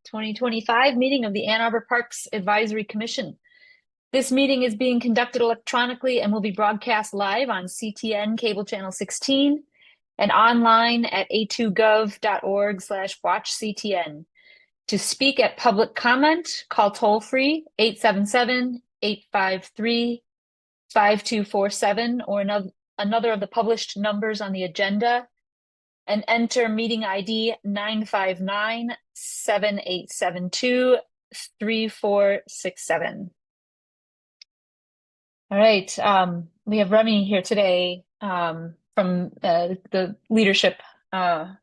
2025 meeting of the Ann Arbor Parks Advisory Commission. This meeting is being conducted electronically and will be broadcast live on CTN Cable Channel 16 and online at a2gov.org/watchctn. To speak at public comment, call toll-free 877-853-5247 or another of the published numbers on the agenda and enter meeting ID 959-7872-3467. All right, we have Remy here today from the leadership at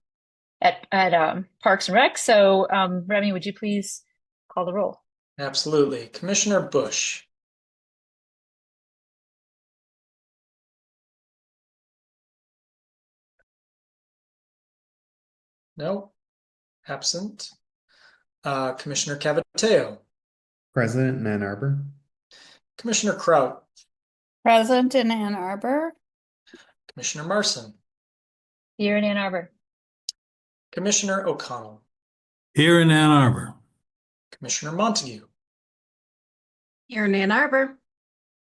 Parks and Rec. So Remy, would you please call the roll? Absolutely. Commissioner Bush. No, absent. Commissioner Cavateo. President in Ann Arbor. Commissioner Kraut. Present in Ann Arbor. Commissioner Marson. Here in Ann Arbor. Commissioner O'Connell. Here in Ann Arbor. Commissioner Montague. Here in Ann Arbor.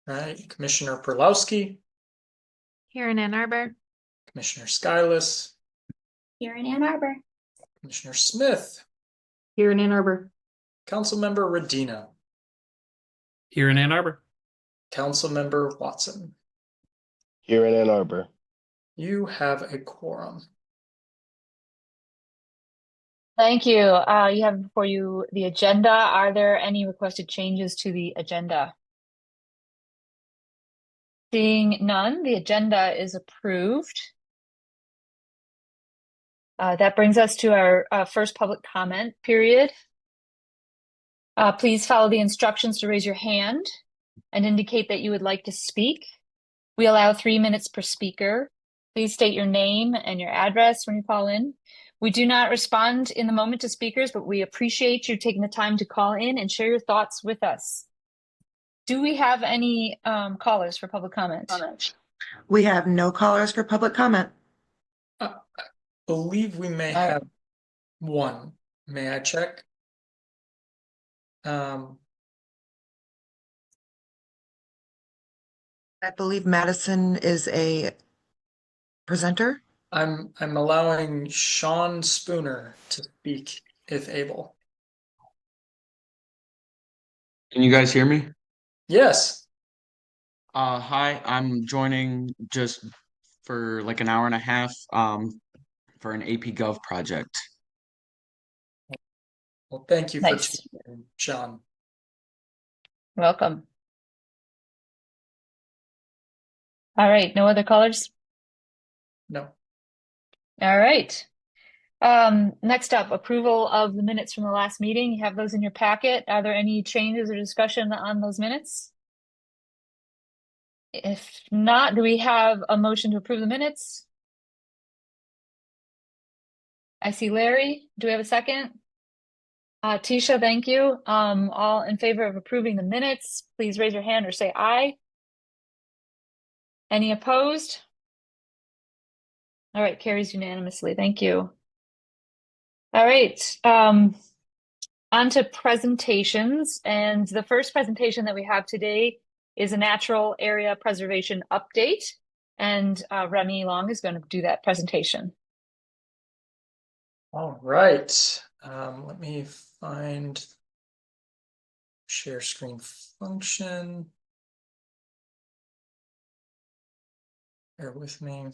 All right. Commissioner Perlowski. Here in Ann Arbor. Commissioner Skyless. Here in Ann Arbor. Commissioner Smith. Here in Ann Arbor. Councilmember Radina. Here in Ann Arbor. Councilmember Watson. Here in Ann Arbor. You have a quorum. Thank you. You have before you the agenda. Are there any requested changes to the agenda? Seeing none, the agenda is approved. That brings us to our first public comment period. Please follow the instructions to raise your hand and indicate that you would like to speak. We allow 3 minutes per speaker. Please state your name and your address when you call in. We do not respond in the moment to speakers, but we appreciate you taking the time to call in and share your thoughts with us. Do we have any callers for public comment? We have no callers for public comment. I believe we may have one. May I check? I believe Madison is a presenter. I'm allowing Sean Spooner to speak if able. Can you guys hear me? Yes. Hi, I'm joining just for like an hour and a half for an AP Gov project. Well, thank you for Nice. tuning in, Sean. Welcome. All right, no other callers? No. All right. Next up, approval of the minutes from the last meeting. You have those in your packet. Are there any changes or discussion on those minutes? If not, do we have a motion to approve the minutes? I see Larry. Do we have a second? Tisha, thank you. All in favor of approving the minutes, please raise your hand or say aye. Any opposed? All right, carries unanimously. Thank you. All right, on to presentations. And the first presentation that we have today is a natural area preservation update. And Remy Long is going to do that presentation. All right. Let me find share screen function. Bear with me.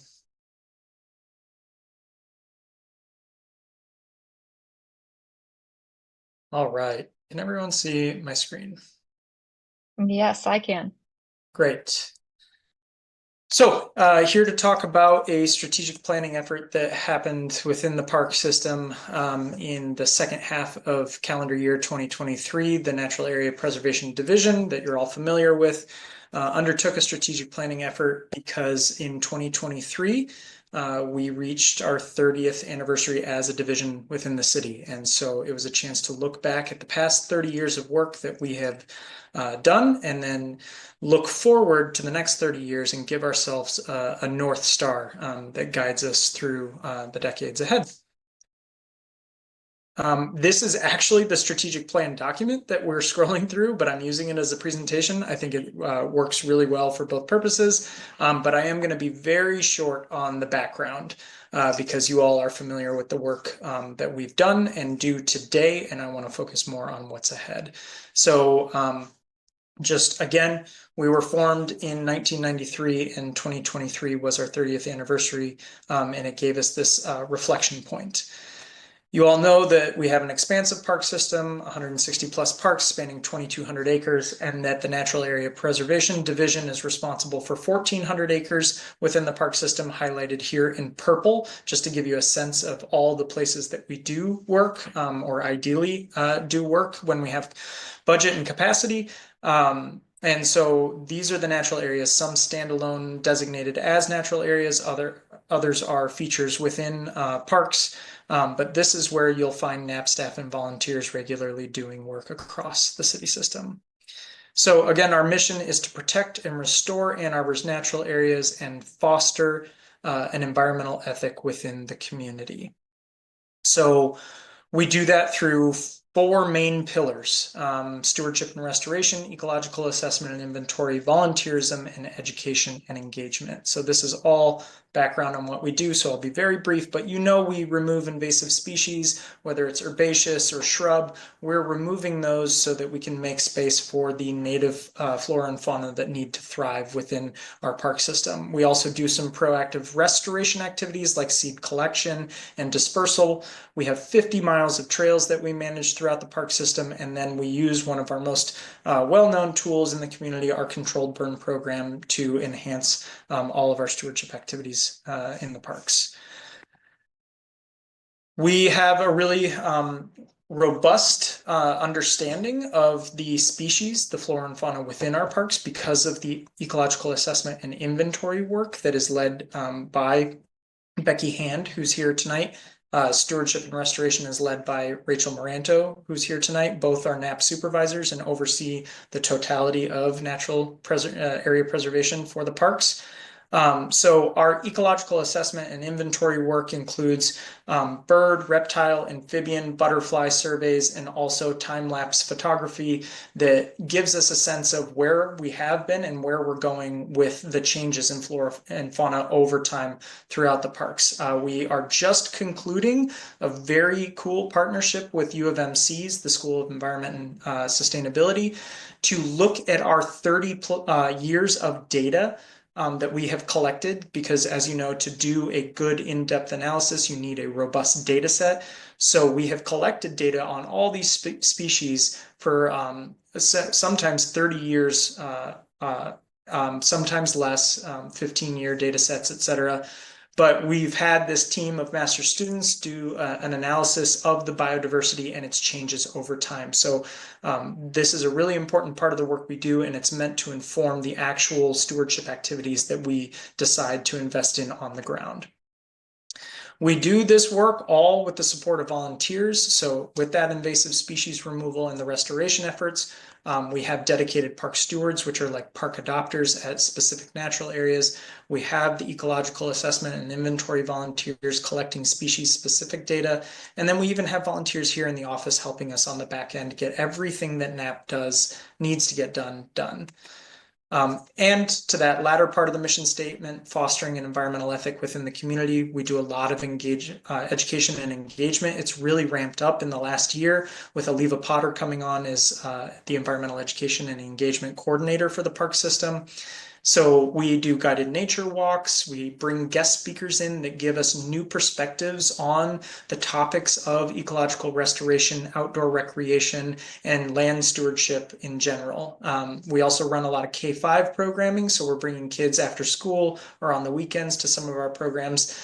All right. Can everyone see my screen? Yes, I can. Great. So here to talk about a strategic planning effort that happened within the park system in the second half of calendar year 2023. The Natural Area Preservation Division that you're all familiar with undertook a strategic planning effort because in 2023 we reached our 30th anniversary as a division within the city. And so it was a chance to look back at the past 30 years of work that we have done and then look forward to the next 30 years and give ourselves a North Star that guides us through the decades ahead. This is actually the strategic plan document that we're scrolling through, but I'm using it as a presentation. I think it works really well for both purposes, but I am going to be very short on the background because you all are familiar with the work that we've done and do today, and I want to focus more on what's ahead. So just again, we were formed in 1993 and 2023 was our 30th anniversary, and it gave us this reflection point. You all know that we have an expansive park system, 160 plus parks spanning 2,200 acres, and that the Natural Area Preservation Division is responsible for 1,400 acres within the park system, highlighted here in purple, just to give you a sense of all the places that we do work, or ideally do work when we have budget and capacity. And so these are the natural areas, some standalone designated as natural areas, others are features within parks. But this is where you'll find NAP staff and volunteers regularly doing work across the city system. So again, our mission is to protect and restore Ann Arbor's natural areas and foster an environmental ethic within the community. So we do that through 4 main pillars: stewardship and restoration, ecological assessment and inventory, volunteerism, and education and engagement. So this is all background on what we do, so I'll be very brief, but you know we remove invasive species, whether it's herbaceous or shrub. We're removing those so that we can make space for the native flora and fauna that need to thrive within our park system. We also do some proactive restoration activities like seed collection and dispersal. We have 50 miles of trails that we manage throughout the park system, and then we use one of our most well-known tools in the community, our controlled burn program, to enhance all of our stewardship activities in the parks. We have a really robust understanding of the species, the flora and fauna within our parks, because of the ecological assessment and inventory work that is led by Becky Hand, who's here tonight. Stewardship and restoration is led by Rachel Moranto, who's here tonight. Both are NAP supervisors and oversee the totality of natural area preservation for the parks. So our ecological assessment and inventory work includes bird, reptile, amphibian, butterfly surveys, and also time-lapse photography that gives us a sense of where we have been and where we're going with the changes in flora and fauna over time throughout the parks. We are just concluding a very cool partnership with U of MC's, the School of Environment and Sustainability, to look at our 30 years of data that we have collected, because as you know, to do a good in-depth analysis, you need a robust data set. So we have collected data on all these species for sometimes 30 years, sometimes less, 15-year data sets, etc. But we've had this team of master students do an analysis of the biodiversity and its changes over time. So this is a really important part of the work we do, and it's meant to inform the actual stewardship activities that we decide to invest in on the ground. We do this work all with the support of volunteers. So with that invasive species removal and the restoration efforts, we have dedicated park stewards, which are like park adopters at specific natural areas. We have the ecological assessment and inventory volunteers collecting species-specific data. And then we even have volunteers here in the office helping us on the back end get everything that NAP needs to get done. And to that latter part of the mission statement, fostering an environmental ethic within the community, we do a lot of education and engagement. It's really ramped up in the last year with Aliva Potter coming on as the environmental education and engagement coordinator for the park system. So we do guided nature walks. We bring guest speakers in that give us new perspectives on the topics of ecological restoration, outdoor recreation, and land stewardship in general. We also run a lot of K-5 programming. So we're bringing kids after school or on the weekends to some of our programs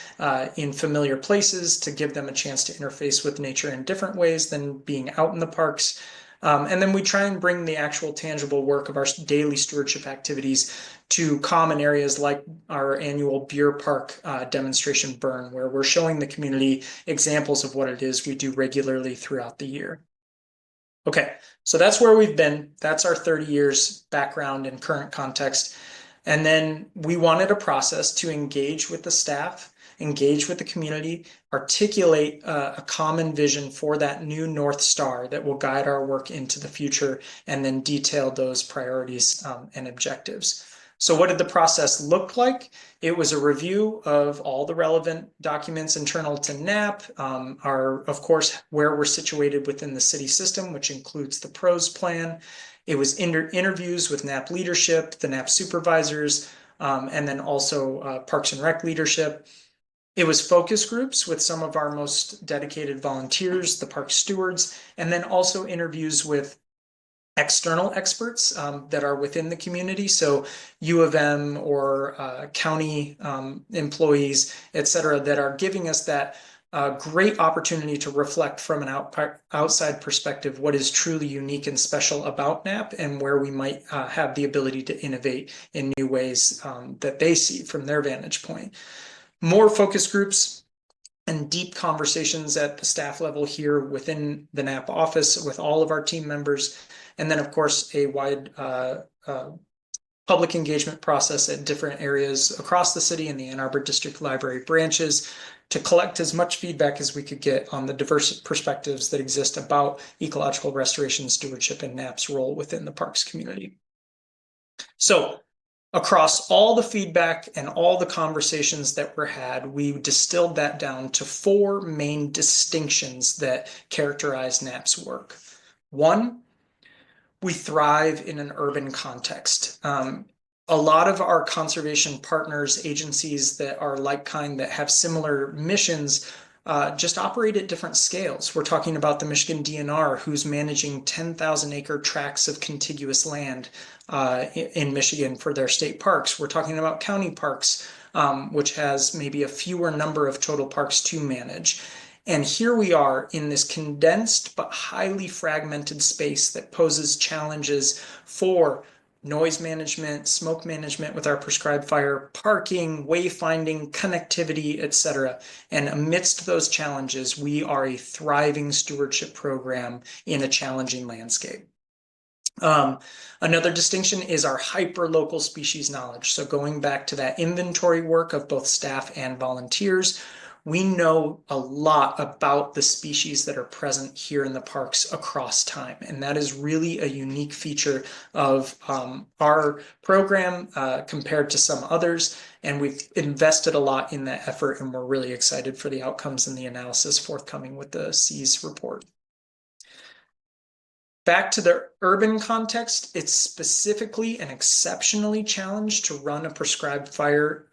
in familiar places to give them a chance to interface with nature in different ways than being out in the parks. And then we try and bring the actual tangible work of our daily stewardship activities to common areas like our annual Beer Park demonstration burn, where we're showing the community examples of what it is we do regularly throughout the year. Okay, so that's where we've been. That's our 30 years background and current context. And then we wanted a process to engage with the staff engage with the community, articulate a common vision for that new North Star that will guide our work into the future, and then detail those priorities and objectives. So what did the process look like? It was a review of all the relevant documents internal to NAP, of course, where we're situated within the city system, which includes the PROS plan. It was interviews with NAP leadership, the NAP supervisors, and then also Parks and Rec leadership. It was focus groups with some of our most dedicated volunteers, the park stewards, and then also interviews with external experts that are within the community. So U of M or county employees, et cetera, that are giving us that great opportunity to reflect from an outside perspective what is truly unique and special about NAP and where we might have the ability to innovate in new ways that they see from their vantage point. More focus groups and deep conversations at the staff level here within the NAP office with all of our team members. And then, of course, a wide public engagement process at different areas across the city and the Ann Arbor District Library branches to collect as much feedback as we could get on the diverse perspectives that exist about ecological restoration, stewardship, and NAP's role within the parks community. So across all the feedback and all the conversations that were had, we distilled that down to 4 main distinctions that characterize NAP's work. 1, we thrive in an urban context. A lot of our conservation partners, agencies that are like kind that have similar missions, just operate at different scales. We're talking about the Michigan DNR, who's managing 10,000-acre tracts of contiguous land in Michigan for their state parks. We're talking about county parks, which has maybe a fewer number of total parks to manage. And here we are in this condensed but highly fragmented space that poses challenges for noise management, smoke management with our prescribed fire, parking, wayfinding, connectivity, etc. And amidst those challenges, we are a thriving stewardship program in a challenging landscape. Another distinction is our hyper-local species knowledge. So going back to that inventory work of both staff and volunteers, we know a lot about the species that are present here in the parks across time. And that is really a unique feature of our program compared to some others. And we've invested a lot in that effort, and we're really excited for the outcomes and the analysis forthcoming with the SEAS report. Back to the urban context, it's specifically and exceptionally challenged to run a prescribed fire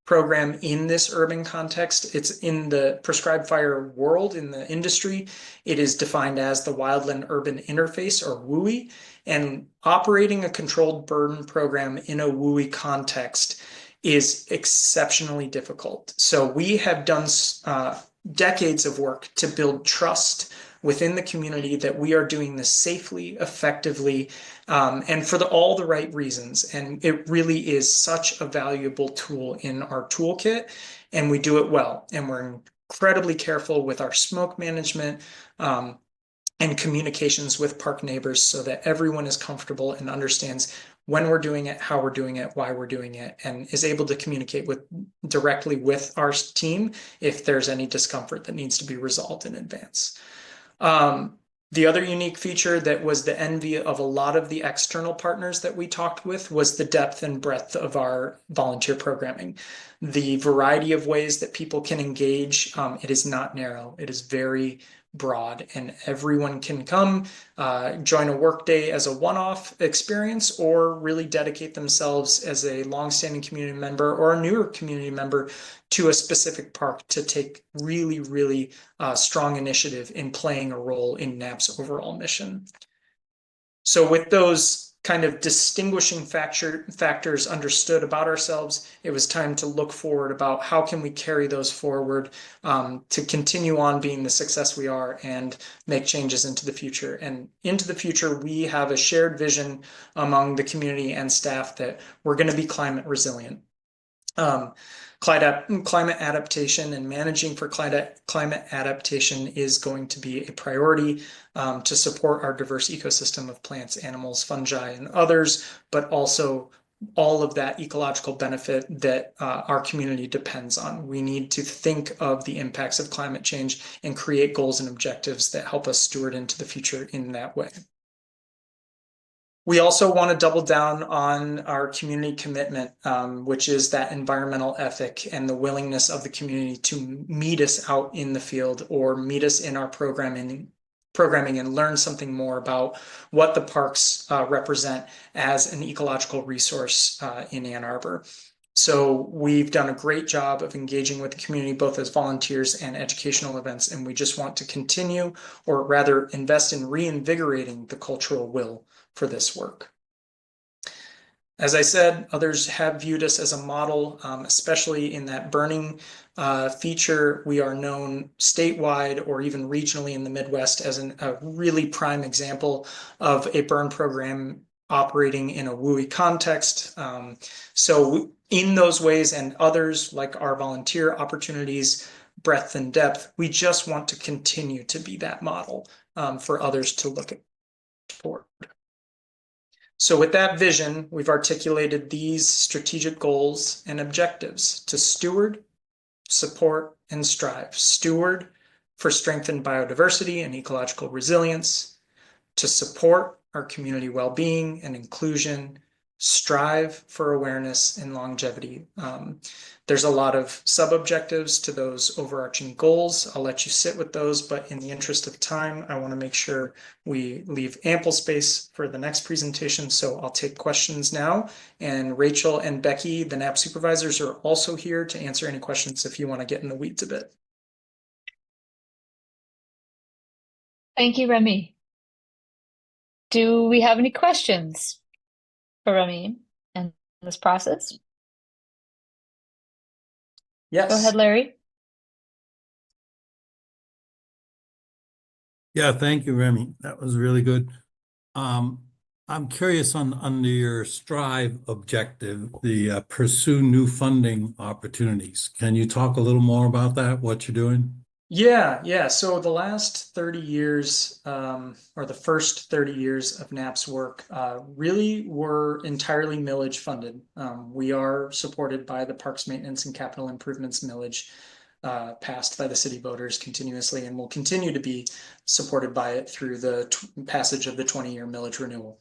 program in this urban context. It's in the prescribed fire world, in the industry. It is defined as the Wildland Urban Interface, or WUI, and operating a controlled burn program in a WUI context is exceptionally difficult. So we have done decades of work to build trust within the community that we are doing this safely, effectively, and for all the right reasons. And it really is such a valuable tool in our toolkit, and we do it well. And we're incredibly careful with our smoke management and communications with park neighbors so that everyone is comfortable and understands when we're doing it, how we're doing it, why we're doing it, and is able to communicate directly with our team if there's any discomfort that needs to be resolved in advance. The other unique feature that was the envy of a lot of the external partners that we talked with was the depth and breadth of our volunteer programming. The variety of ways that people can engage, it is not narrow, it is very broad, and everyone can come join a workday as a one-off experience or really dedicate themselves as a longstanding community member or a newer community member to a specific park to take really strong initiative in playing a role in NAP's overall mission. So with those kind of distinguishing factors understood about ourselves, it was time to look forward about how can we carry those forward to continue on being the success we are and make changes into the future. And into the future, we have a shared vision among the community and staff that we're going to be climate resilient. Climate adaptation and managing for climate adaptation is going to be a priority to support our diverse ecosystem of plants, animals, fungi, and others, but also all of that ecological benefit that our community depends on. We need to think of the impacts of climate change and create goals and objectives that help us steward into the future in that way. We also want to double down on our community commitment, which is that environmental ethic and the willingness of the community to meet us out in the field or meet us in our programming and learn something more about what the parks represent as an ecological resource in Ann Arbor. So we've done a great job of engaging with the community, both as volunteers and educational events, and we just want to continue, or rather invest in reinvigorating the cultural will for this work. As I said, others have viewed us as a model, especially in that burning feature. We are known statewide or even regionally in the Midwest as a really prime example of a burn program operating in a WUI context. So in those ways and others, like our volunteer opportunities, breadth and depth, we just want to continue to be that model for others to look at for. So with that vision, we've articulated these strategic goals and objectives to steward, support, and strive. Steward for strengthened biodiversity and ecological resilience, to support our community well-being and inclusion, strive for awareness and longevity. There's a lot of sub-objectives to those overarching goals. I'll let you sit with those, but in the interest of time, I want to make sure we leave ample space for the next presentation. So I'll take questions now. And Rachel and Becky, the NAP supervisors, are also here to answer any questions if you want to get in the weeds a bit. Thank you, Remy. Do we have any questions for Remy and this process? Yes. Go ahead, Larry. Yeah, thank you, Remy. That was really good. I'm curious under your strive objective, the pursue new funding opportunities. Can you talk a little more about that, what you're doing? Yeah. So the last 30 years, or the first 30 years of NAP's work, really were entirely millage funded. We are supported by the Parks Maintenance and Capital Improvements millage, passed by the city voters continuously, and will continue to be supported by it through the passage of the 20-year millage renewal.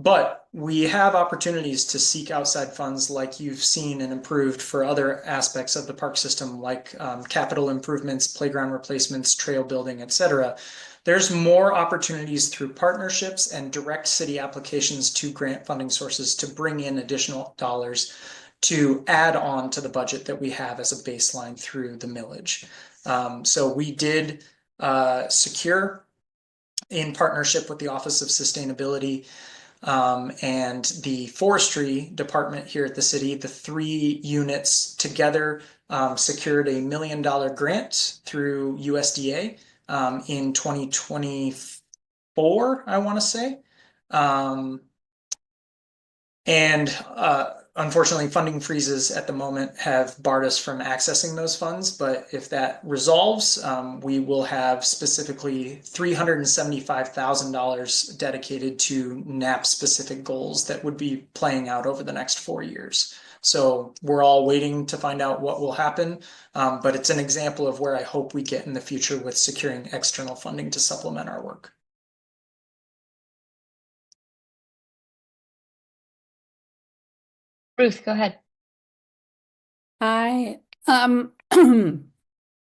But we have opportunities to seek outside funds like you've seen and improved for other aspects of the park system, like capital improvements, playground replacements, trail building, etc. There's more opportunities through partnerships and direct city applications to grant funding sources to bring in additional dollars to add on to the budget that we have as a baseline through the millage. So we did secure, in partnership with the Office of Sustainability, and the forestry department here at the city, the 3 units together secured a $1 million grant through USDA in 2024, I want to say. Unfortunately, funding freezes at the moment have barred us from accessing those funds, but if that resolves, we will have specifically $375,000 dedicated to NAP specific goals that would be playing out over the next 4 years. So we're all waiting to find out what will happen, but it's an example of where I hope we get in the future with securing external funding to supplement our work. Ruth, go ahead. Hi. I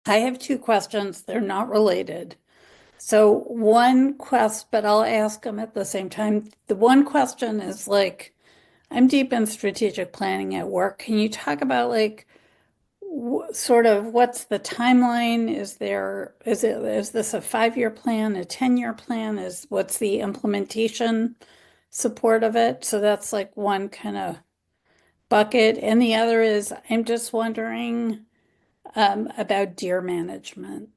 have 2 questions. They're not related. So but I'll ask them at the same time. The one question is like, I'm deep in strategic planning at work. Can you talk about like sort of what's the timeline? Is this a 5-year plan, a 10-year plan? What's the implementation support of it? So that's like one kind of bucket. And the other is, I'm just wondering about deer management.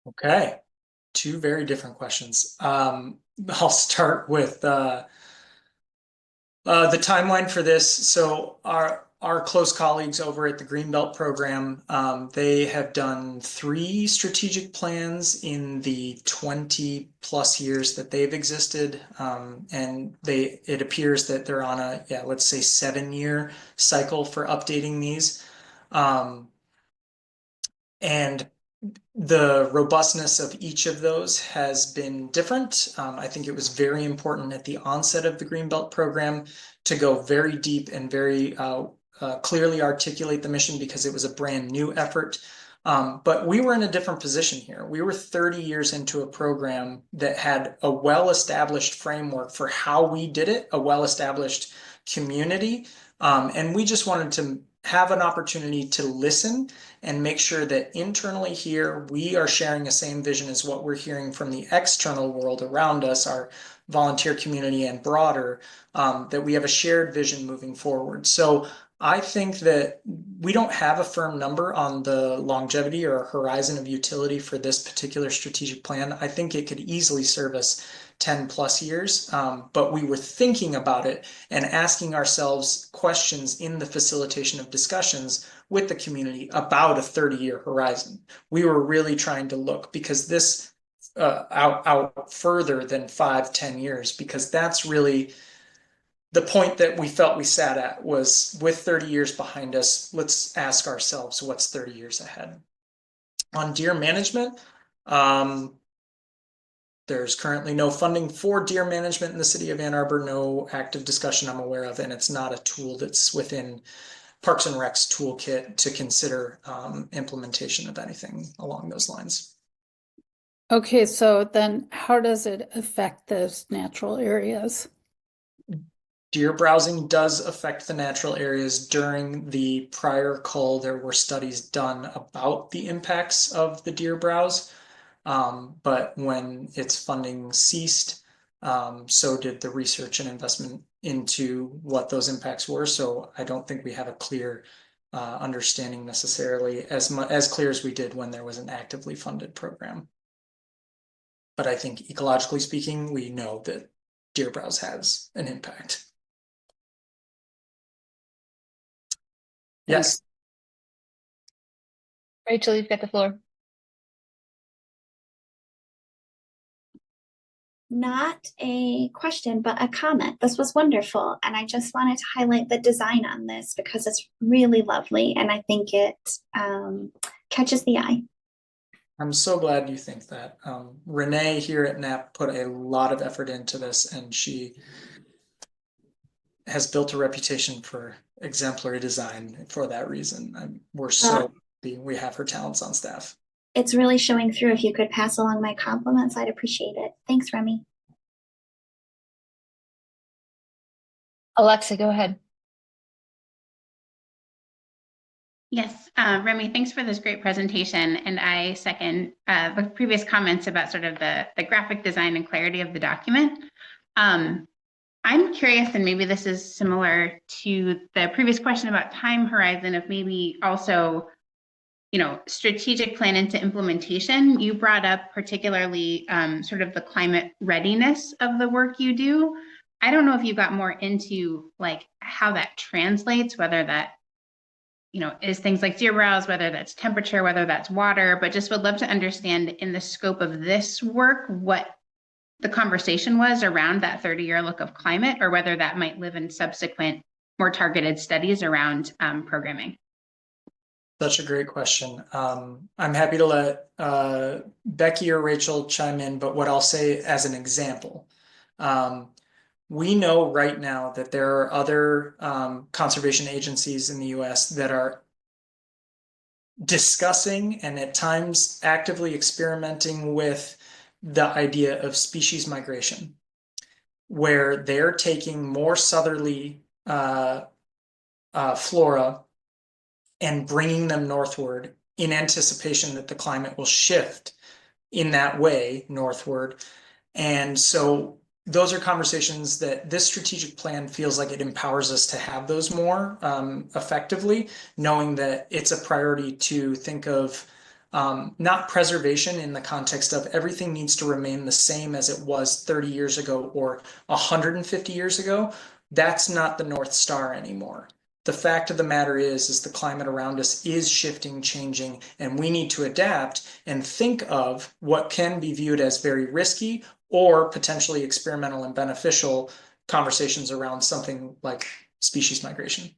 Okay, 2 very different questions. I'll start with the timeline for this. So our close colleagues over at the Greenbelt program, they have done 3 strategic plans in the 20 plus years that they've existed. And it appears that they're on a, let's say 7-year cycle for updating these. And the robustness of each of those has been different. I think it was very important at the onset of the Greenbelt program to go very deep and very clearly articulate the mission because it was a brand new effort. But we were in a different position here. We were 30 years into a program that had a well-established framework for how we did it, a well-established community. And we just wanted to have an opportunity to listen and make sure that internally here, we are sharing the same vision as what we're hearing from the external world around us, our volunteer community and broader, that we have a shared vision moving forward. So I think that we don't have a firm number on the longevity or horizon of utility for this particular strategic plan. I think it could easily serve us 10 plus years, but we were thinking about it and asking ourselves questions in the facilitation of discussions with the community about a 30-year horizon. We were really trying to look because this out further than 5-10 years, because that's really the point that we felt we sat at was with 30 years behind us, let's ask ourselves what's 30 years ahead. On deer management, there's currently no funding for deer management in the city of Ann Arbor, no active discussion I'm aware of, and it's not a tool that's within Parks and Rec's toolkit to consider implementation of anything along those lines. Okay, so then how does it affect those natural areas? Deer browsing does affect the natural areas. During the prior cull, there were studies done about the impacts of the deer browse. But when its funding ceased, so did the research and investment into what those impacts were. So I don't think we have a clear understanding necessarily as clear as we did when there was an actively funded program. But I think ecologically speaking, we know that deer browse has an impact. Yes. Rachel, you've got the floor. Not a question, but a comment. This was wonderful. And I just wanted to highlight the design on this because it's really lovely. And I think it catches the eye. I'm so glad you think that. Renee here at NAP put a lot of effort into this, and she has built a reputation for exemplary design for that reason. We're so happy we have her talents on staff. It's really showing through. If you could pass along my compliments, I'd appreciate it. Thanks, Remy. Alexa, go ahead. Yes, Remy, thanks for this great presentation. And I second the previous comments about sort of the graphic design and clarity of the document. I'm curious, and maybe this is similar to the previous question about time horizon of maybe also, strategic plan into implementation. You brought up particularly sort of the climate readiness of the work you do. I don't know if you got more into like how that translates, whether that is things like deer browse, whether that's temperature, whether that's water, but just would love to understand in the scope of this work, what the conversation was around that 30-year look of climate, or whether that might live in subsequent, more targeted studies around programming. Such a great question. I'm happy to let Becky or Rachel chime in, but what I'll say as an example, we know right now that there are other conservation agencies in the US that are discussing and at times actively experimenting with the idea of species migration, where they're taking more southerly flora and bringing them northward in anticipation that the climate will shift in that way northward. And so those are conversations that this strategic plan feels like it empowers us to have those more effectively, knowing that it's a priority to think of not preservation in the context of everything needs to remain the same as it was 30 years ago or 150 years ago. That's not the North Star anymore. The fact of the matter is the climate around us is shifting, changing, and we need to adapt and think of what can be viewed as very risky or potentially experimental and beneficial conversations around something like species migration.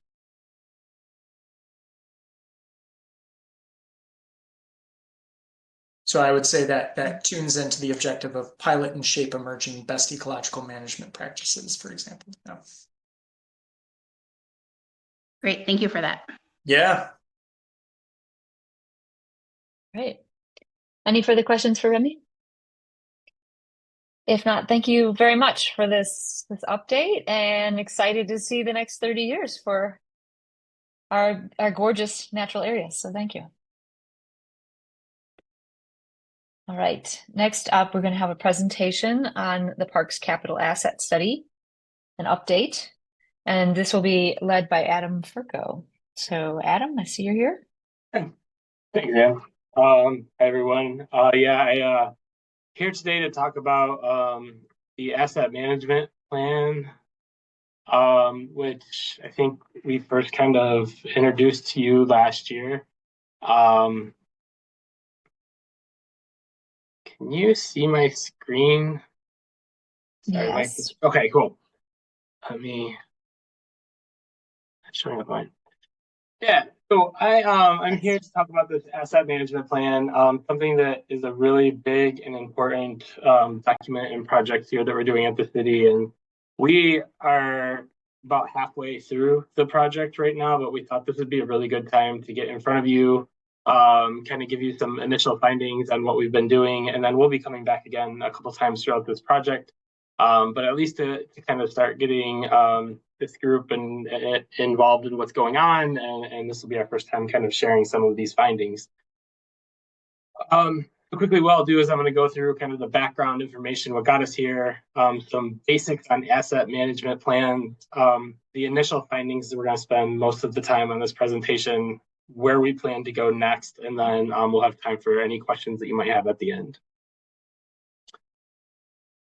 So I would say that that tunes into the objective of pilot and shape emerging best ecological management practices, for example. Yeah. Great, thank you for that. Yeah. Right. Any further questions for Remy? If not, thank you very much for this update, and excited to see the next 30 years for our gorgeous natural areas. So thank you. All right. Next up, we're going to have a presentation on the Parks Capital Asset Study, an update, and this will be led by Adam Furco. So Adam, I see you're here. Thanks, Ann. Hi, everyone. Here today to talk about the asset management plan, which I think we first kind of introduced to you last year. Can you see my screen? Sorry, Yes. okay, cool. Let me. Showing up mine. Yeah. So I'm here to talk about this asset management plan, something that is a really big and important document and project here that we're doing at the city. And we are about halfway through the project right now, but we thought this would be a really good time to get in front of you, kind of give you some initial findings on what we've been doing. And then we'll be coming back again a couple times throughout this project. But at least to kind of start getting this group and involved in what's going on, and this will be our first time kind of sharing some of these findings. Quickly, what I'll do is I'm going to go through kind of the background information, what got us here, some basics on asset management plan, the initial findings. We're going to spend most of the time on this presentation, where we plan to go next, and then we'll have time for any questions that you might have at the end.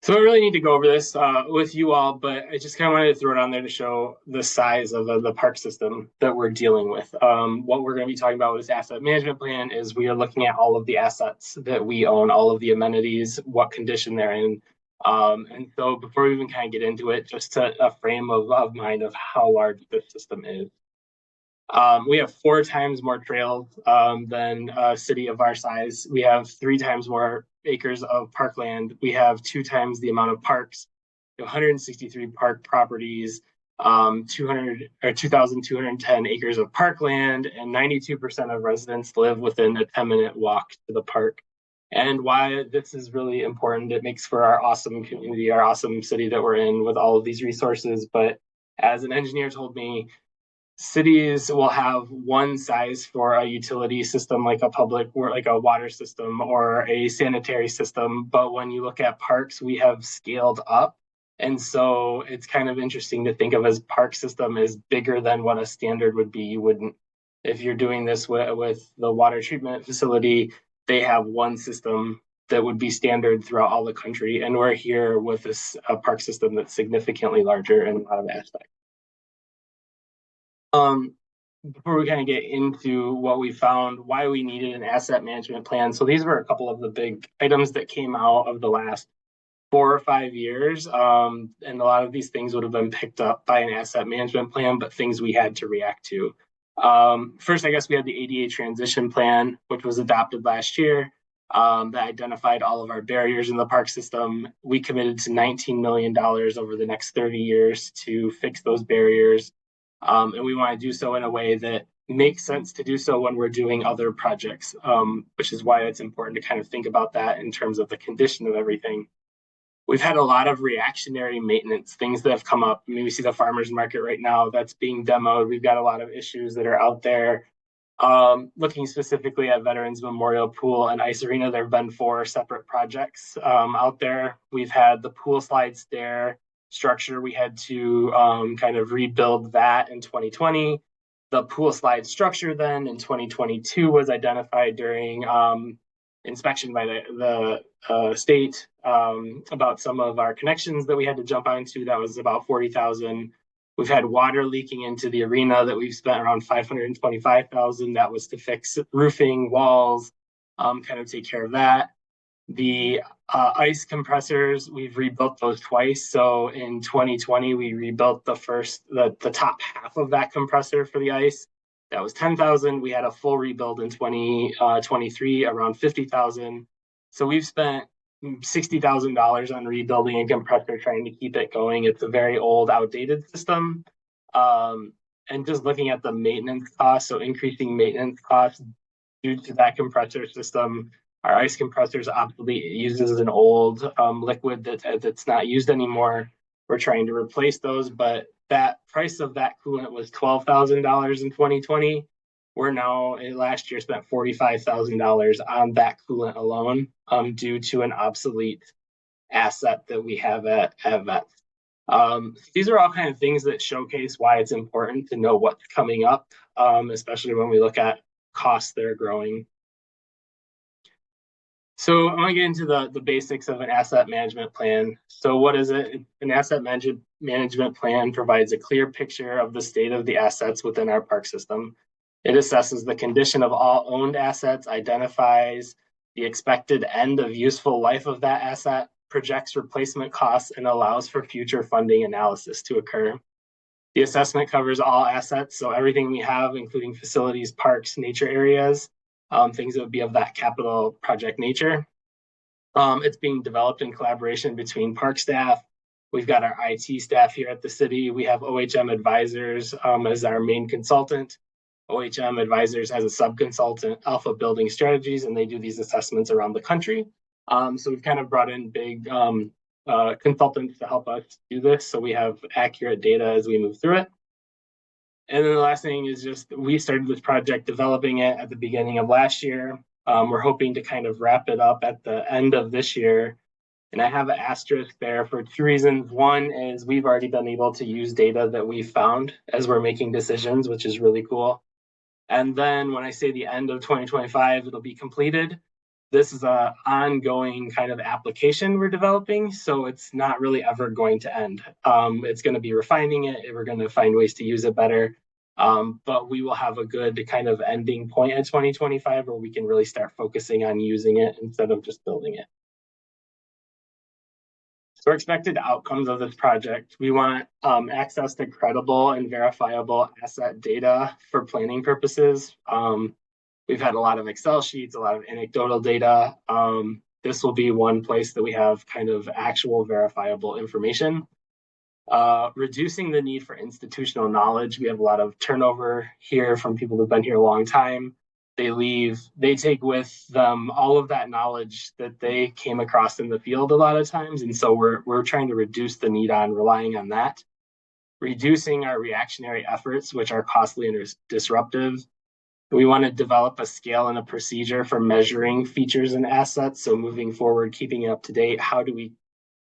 So I really need to go over this with you all, but I just kind of wanted to throw it on there to show the size of the park system that we're dealing with. What we're going to be talking about with this asset management plan is we are looking at all of the assets that we own, all of the amenities, what condition they're in. And so before we even kind of get into it, just a frame of mind of how large this system is. We have 4 times more trails than a city of our size. We have 3 times more acres of parkland. We have 2 times the amount of parks, 163 park properties, 2,210 acres of parkland, and 92% of residents live within a 10-minute walk to the park. And why this is really important, it makes for our awesome community, our awesome city that we're in with all of these resources. But as an engineer told me, cities will have one size for a utility system, like a water system or a sanitary system. But when you look at parks, we have scaled up. And so it's kind of interesting to think of as park system is bigger than what a standard would be. You wouldn't, if you're doing this with the water treatment facility, they have one system that would be standard throughout all the country. And we're here with this park system that's significantly larger in a lot of aspects. Before we kind of get into what we found, why we needed an asset management plan. So these were a couple of the big items that came out of the last 4 or 5 years. And a lot of these things would have been picked up by an asset management plan, but things we had to react to. First, I guess we had the ADA transition plan, which was adopted last year, that identified all of our barriers in the park system. We committed to $19 million over the next 30 years to fix those barriers. And we want to do so in a way that makes sense to do so when we're doing other projects, which is why it's important to kind of think about that in terms of the condition of everything. We've had a lot of reactionary maintenance, things that have come up. I mean, we see the farmers market right now that's being demoed. We've got a lot of issues that are out there. Looking specifically at Veterans Memorial Pool and Ice Arena, there have been 4 separate projects out there. We've had the pool slide stair structure. We had to kind of rebuild that in 2020. The pool slide structure then in 2022 was identified during inspection by the state about some of our connections that we had to jump onto. That was about $40,000. We've had water leaking into the arena that we've spent around $525,000. That was to fix roofing, walls, kind of take care of that. The ice compressors, we've rebuilt those twice. So in 2020, we rebuilt the top half of that compressor for the ice. That was $10,000. We had a full rebuild in 2023, around $50,000. So we've spent $60,000 on rebuilding a compressor, trying to keep it going. It's a very old, outdated system. And just looking at the maintenance costs, so increasing maintenance costs due to that compressor system. Our ice compressor is obsolete. It uses an old liquid that's not used anymore. We're trying to replace those, but that price of that coolant was $12,000 in 2020. We're now, last year, spent $45,000 on that coolant alone due to an obsolete asset that we have at Vets. These are all kind of things that showcase why it's important to know what's coming up, especially when we look at costs that are growing. So I'm going to get into the basics of an asset management plan. So what is it? An asset management plan provides a clear picture of the state of the assets within our park system. It assesses the condition of all owned assets, identifies the expected end of useful life of that asset, projects replacement costs, and allows for future funding analysis to occur. The assessment covers all assets, so everything we have, including facilities, parks, nature areas, things that would be of that capital project nature. It's being developed in collaboration between park staff. We've got our IT staff here at the city. We have OHM Advisors as our main consultant. OHM Advisors has a sub-consultant, Alpha Building Strategies, and they do these assessments around the country. So we've kind of brought in big consultants to help us do this, so we have accurate data as we move through it. And then the last thing is just, we started this project developing it at the beginning of last year. We're hoping to kind of wrap it up at the end of this year. And I have an asterisk there for two reasons. One is we've already been able to use data that we found as we're making decisions, which is really cool. And then when I say the end of 2025, it'll be completed. This is an ongoing kind of application we're developing, so it's not really ever going to end. It's going to be refining it. We're going to find ways to use it better. But we will have a good kind of ending point at 2025 where we can really start focusing on using it instead of just building it. So expected outcomes of this project, we want access to credible and verifiable asset data for planning purposes. We've had a lot of Excel sheets, a lot of anecdotal data. This will be one place that we have kind of actual verifiable information. Reducing the need for institutional knowledge. We have a lot of turnover here from people who've been here a long time. They leave, they take with them all of that knowledge that they came across in the field a lot of times. And so we're trying to reduce the need on relying on that. Reducing our reactionary efforts, which are costly and disruptive. We want to develop a scale and a procedure for measuring features and assets. So moving forward, keeping it up to date, how do we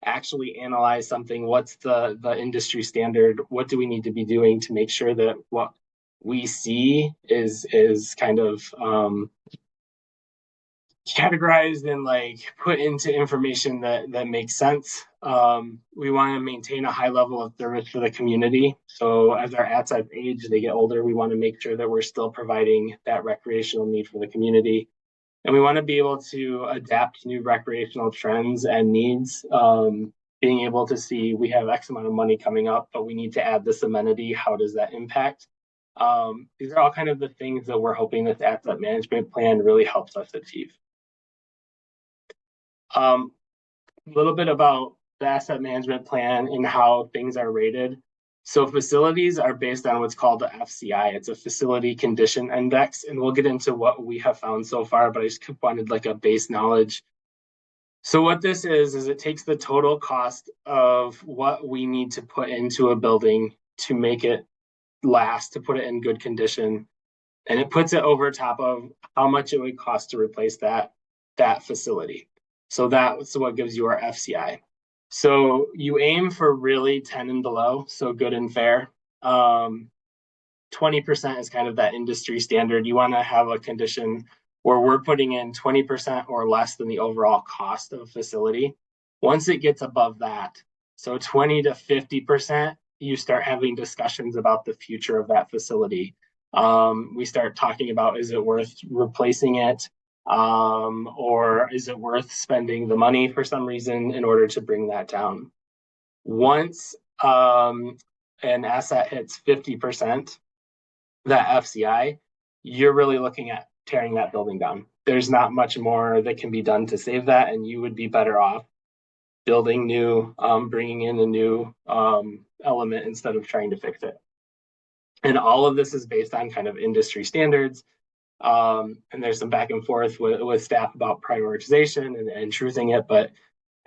actually analyze something? What's the industry standard? What do we need to be doing to make sure that what we see is kind of categorized and like put into information that makes sense. We want to maintain a high level of service for the community. So as our assets age, they get older, we want to make sure that we're still providing that recreational need for the community. And we want to be able to adapt to new recreational trends and needs. Being able to see, we have X amount of money coming up, but we need to add this amenity. How does that impact? These are all kind of the things that we're hoping this asset management plan really helps us achieve. A little bit about the asset management plan and how things are rated. So facilities are based on what's called the FCI. It's a facility condition index, and we'll get into what we have found so far, but I just wanted like a base knowledge. So what this is it takes the total cost of what we need to put into a building to make it last, to put it in good condition, and it puts it over top of how much it would cost to replace that facility. So that's what gives you our FCI. So you aim for really 10 and below, so good and fair. 20% is kind of that industry standard. You want to have a condition where we're putting in 20% or less than the overall cost of a facility. Once it gets above that, so 20 to 50%, you start having discussions about the future of that facility. We start talking about, is it worth replacing it? Or is it worth spending the money for some reason in order to bring that down? Once an asset hits 50%, that FCI, you're really looking at tearing that building down. There's not much more that can be done to save that, and you would be better off building new, bringing in a new element instead of trying to fix it. And all of this is based on kind of industry standards. And there's some back and forth with staff about prioritization and truthing it. But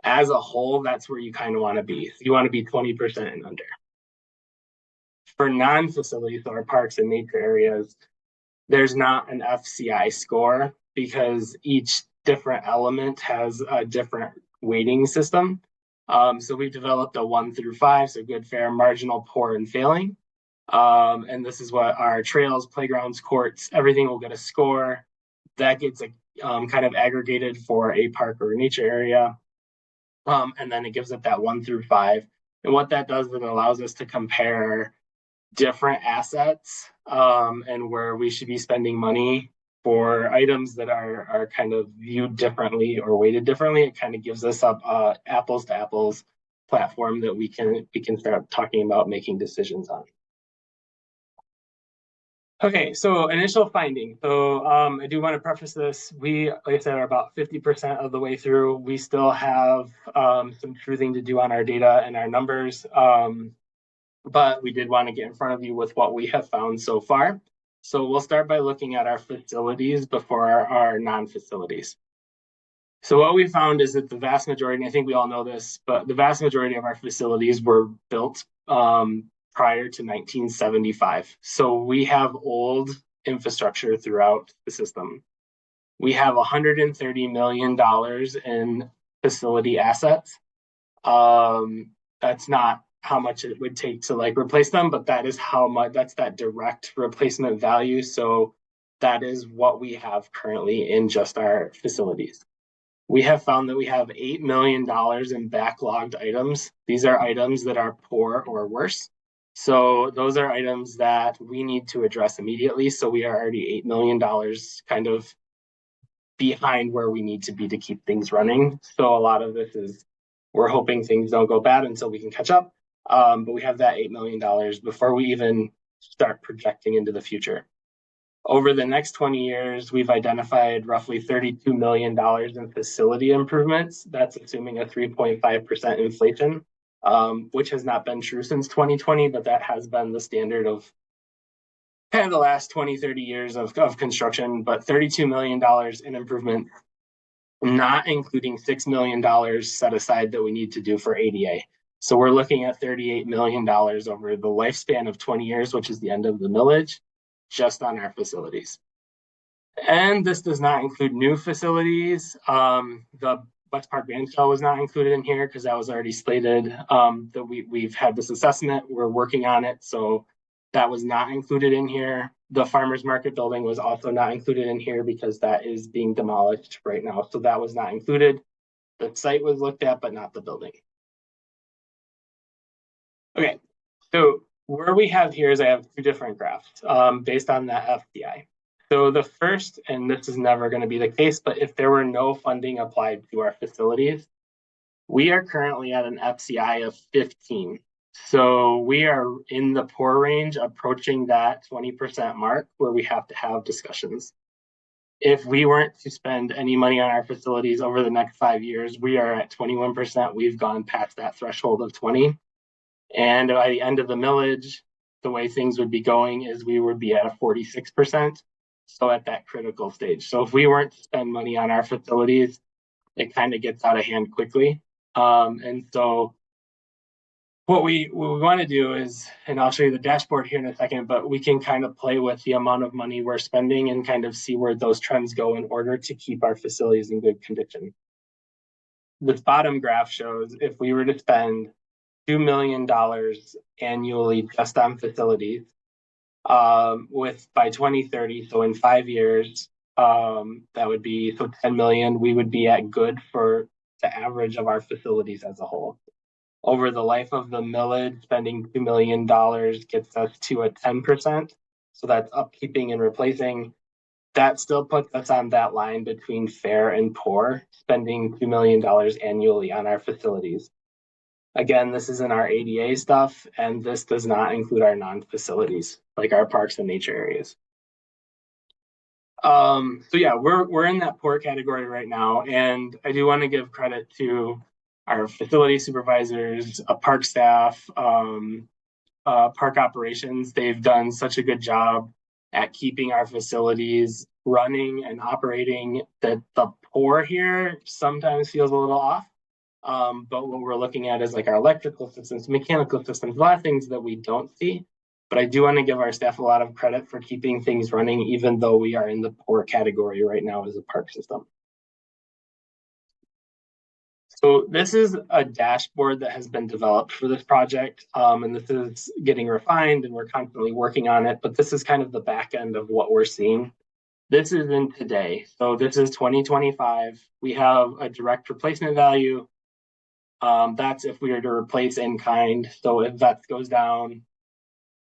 as a whole, that's where you kind of want to be. You want to be 20% and under. For non-facilities, so our parks and nature areas, there's not an FCI score because each different element has a different weighting system. So we've developed a 1 through 5, so good, fair, marginal, poor, and failing. And this is what our trails, playgrounds, courts, everything will get a score. That gets kind of aggregated for a park or a nature area. And then it gives it that 1 through 5. And what that does is it allows us to compare different assets and where we should be spending money for items that are kind of viewed differently or weighted differently. It kind of gives us a apples to apples platform that we can start talking about making decisions on. Okay, so initial finding. So I do want to preface this. We, like I said, are about 50% of the way through. We still have some truthing to do on our data and our numbers, but we did want to get in front of you with what we have found so far. So we'll start by looking at our facilities before our non-facilities. So what we found is that the vast majority, and I think we all know this, but the vast majority of our facilities were built prior to 1975. So we have old infrastructure throughout the system. We have $130 million in facility assets. That's not how much it would take to like replace them, but that is how much, that's that direct replacement value. So that is what we have currently in just our facilities. We have found that we have $8 million in backlogged items. These are items that are poor or worse. So those are items that we need to address immediately. So we are already $8 million kind of behind where we need to be to keep things running. So a lot of this is, we're hoping things don't go bad until we can catch up. But we have that $8 million before we even start projecting into the future. Over the next 20 years, we've identified roughly $32 million in facility improvements. That's assuming a 3.5% inflation, which has not been true since 2020, but that has been the standard of kind of the last 20, 30 years of construction. But $32 million in improvement, not including $6 million set aside that we need to do for ADA. So we're looking at $38 million over the lifespan of 20 years, which is the end of the millage, just on our facilities. And this does not include new facilities. The West Park Band Shell was not included in here because that was already slated. That we've had this assessment, we're working on it. So that was not included in here. The farmers market building was also not included in here because that is being demolished right now. So that was not included. The site was looked at, but not the building. Okay, so where we have here is I have two different graphs based on that FCI. So the first, and this is never going to be the case, but if there were no funding applied to our facilities, we are currently at an FCI of 15. So we are in the poor range, approaching that 20% mark where we have to have discussions. If we weren't to spend any money on our facilities over the next 5 years, we are at 21%. We've gone past that threshold of 20. And by the end of the millage, the way things would be going is we would be at a 46%. So at that critical stage. So if we weren't to spend money on our facilities, it kind of gets out of hand quickly. And so what we want to do is, and I'll show you the dashboard here in a second, but we can kind of play with the amount of money we're spending and kind of see where those trends go in order to keep our facilities in good condition. This bottom graph shows if we were to spend $2 million annually just on facilities, with by 2030, so in 5 years, that would be, so 10 million, we would be at good for the average of our facilities as a whole. Over the life of the millage, spending $2 million gets us to a 10%. So that's upkeeping and replacing. That still puts us on that line between fair and poor, spending $2 million annually on our facilities. Again, this is in our ADA stuff, and this does not include our non-facilities, like our parks and nature areas. So yeah, we're in that poor category right now, and I do want to give credit to our facility supervisors, park staff, park operations. They've done such a good job at keeping our facilities running and operating that the pour here sometimes feels a little off. But what we're looking at is like our electrical systems, mechanical systems, a lot of things that we don't see. But I do want to give our staff a lot of credit for keeping things running, even though we are in the poor category right now as a park system. So this is a dashboard that has been developed for this project, and this is getting refined and we're constantly working on it, but this is kind of the back end of what we're seeing. This is in today. So this is 2025. We have a direct replacement value. That's if we were to replace in kind. So if VETS goes down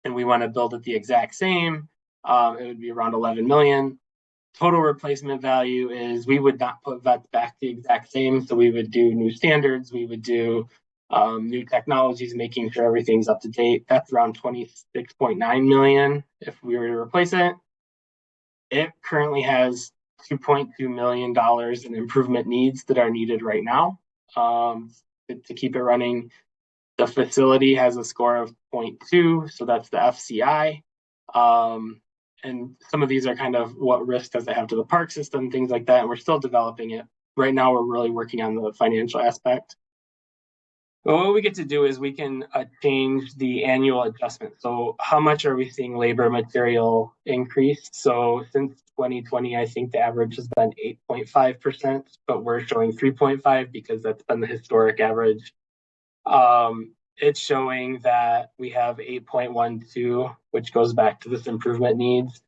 and we want to build it the exact same, it would be around 11 million. Total replacement value is we would not put VETS back the exact same. So we would do new standards. We would do new technologies, making sure everything's up to date. That's around 26.9 million if we were to replace it. It currently has $2.2 million in improvement needs that are needed right now to keep it running. The facility has a score of 0.2, so that's the FCI. And some of these are kind of what risk does it have to the park system, things like that. And we're still developing it. Right now, we're really working on the financial aspect. But what we get to do is we can change the annual adjustment. So how much are we seeing labor material increase? So since 2020, I think the average has been 8.5%, but we're showing 3.5 because that's been the historic average. It's showing that we have 8.12, which goes back to this improvement needs.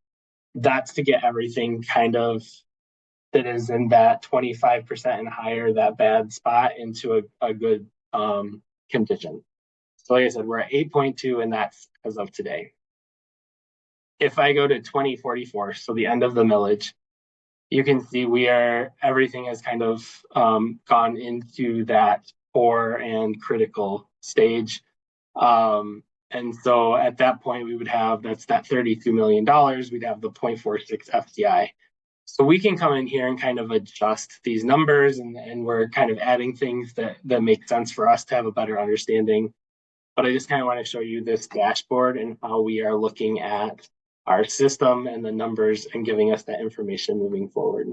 That's to get everything kind of that is in that 25% and higher, that bad spot, into a good condition. So like I said, we're at 8.2, and that's as of today. If I go to 2044, so the end of the millage, you can see everything has kind of gone into that poor and critical stage. And so at that point, we would have, that's that $32 million, we'd have the 0.46 FCI. So we can come in here and kind of adjust these numbers, and we're kind of adding things that make sense for us to have a better understanding. But I just kind of want to show you this dashboard and how we are looking at our system and the numbers and giving us that information moving forward.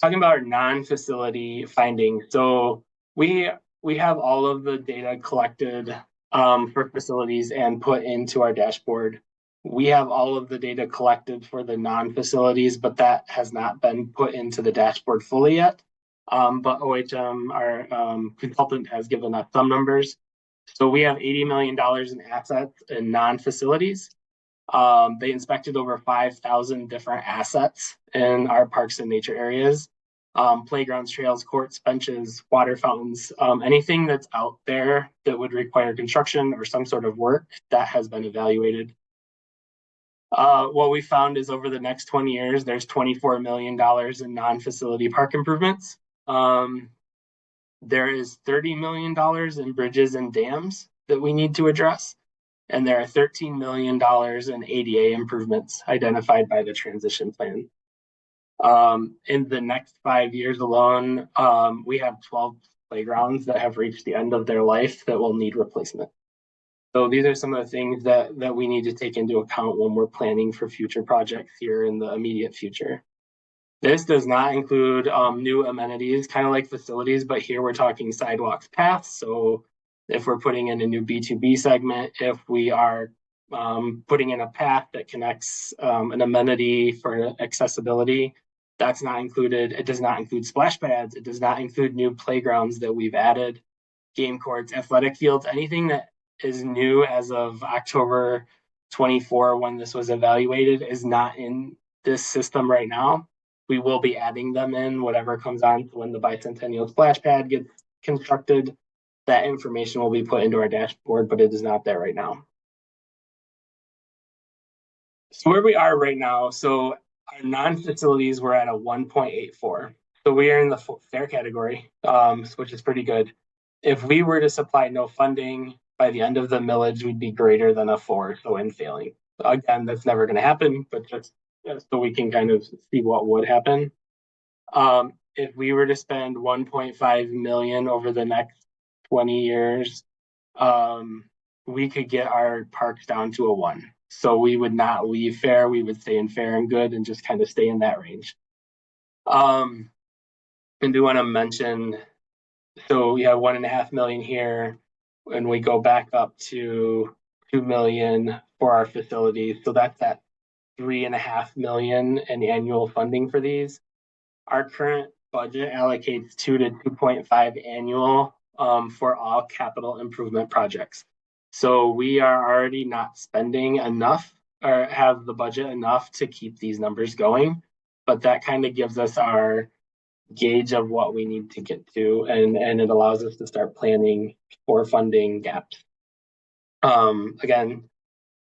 Talking about our non-facility findings. So we have all of the data collected for facilities and put into our dashboard. We have all of the data collected for the non-facilities, but that has not been put into the dashboard fully yet. But OHM, our consultant, has given us some numbers. So we have $80 million in assets in non-facilities. They inspected over 5,000 different assets in our parks and nature areas. Playgrounds, trails, courts, benches, water fountains, anything that's out there that would require construction or some sort of work, that has been evaluated. What we found is over the next 20 years, there's $24 million in non-facility park improvements. There is $30 million in bridges and dams that we need to address. And there are $13 million in ADA improvements identified by the transition plan. In the next 5 years alone, we have 12 playgrounds that have reached the end of their life that will need replacement. So these are some of the things that we need to take into account when we're planning for future projects here in the immediate future. This does not include new amenities, kind of like facilities, but here we're talking sidewalks, paths. So if we're putting in a new B2B segment, if we are putting in a path that connects an amenity for accessibility, that's not included. It does not include splash pads. It does not include new playgrounds that we've added, game courts, athletic fields, anything that is new as of October 24 when this was evaluated is not in this system right now. We will be adding them in, whatever comes on when the bicentennial splash pad gets constructed. That information will be put into our dashboard, but it is not there right now. So where we are right now, so our non-facilities, we're at a 1.84. So we are in the fair category, which is pretty good. If we were to supply no funding, by the end of the millage, we'd be greater than a 4, so in failing. Again, that's never going to happen, but just so we can kind of see what would happen. If we were to spend 1.5 million over the next 20 years, we could get our parks down to a 1. So we would not leave fair, we would stay in fair and good and just kind of stay in that range. And do want to mention, so we have 1.5 million here, and we go back up to 2 million for our facilities. So that's at 3.5 million in annual funding for these. Our current budget allocates 2 to 2.5 annual for all capital improvement projects. So we are already not spending enough or have the budget enough to keep these numbers going, but that kind of gives us our gauge of what we need to get to, and it allows us to start planning for funding gaps. Again,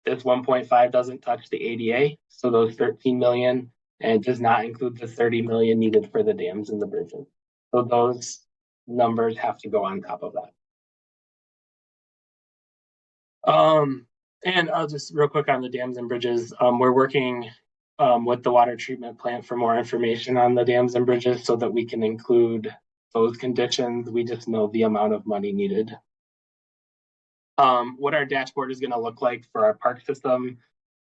this 1.5 doesn't touch the ADA, so those 13 million, and does not include the 30 million needed for the dams and the bridges. So those numbers have to go on top of that. And I'll just real quick on the dams and bridges. We're working with the water treatment plant for more information on the dams and bridges so that we can include those conditions. We just know the amount of money needed. What our dashboard is going to look like for our park system,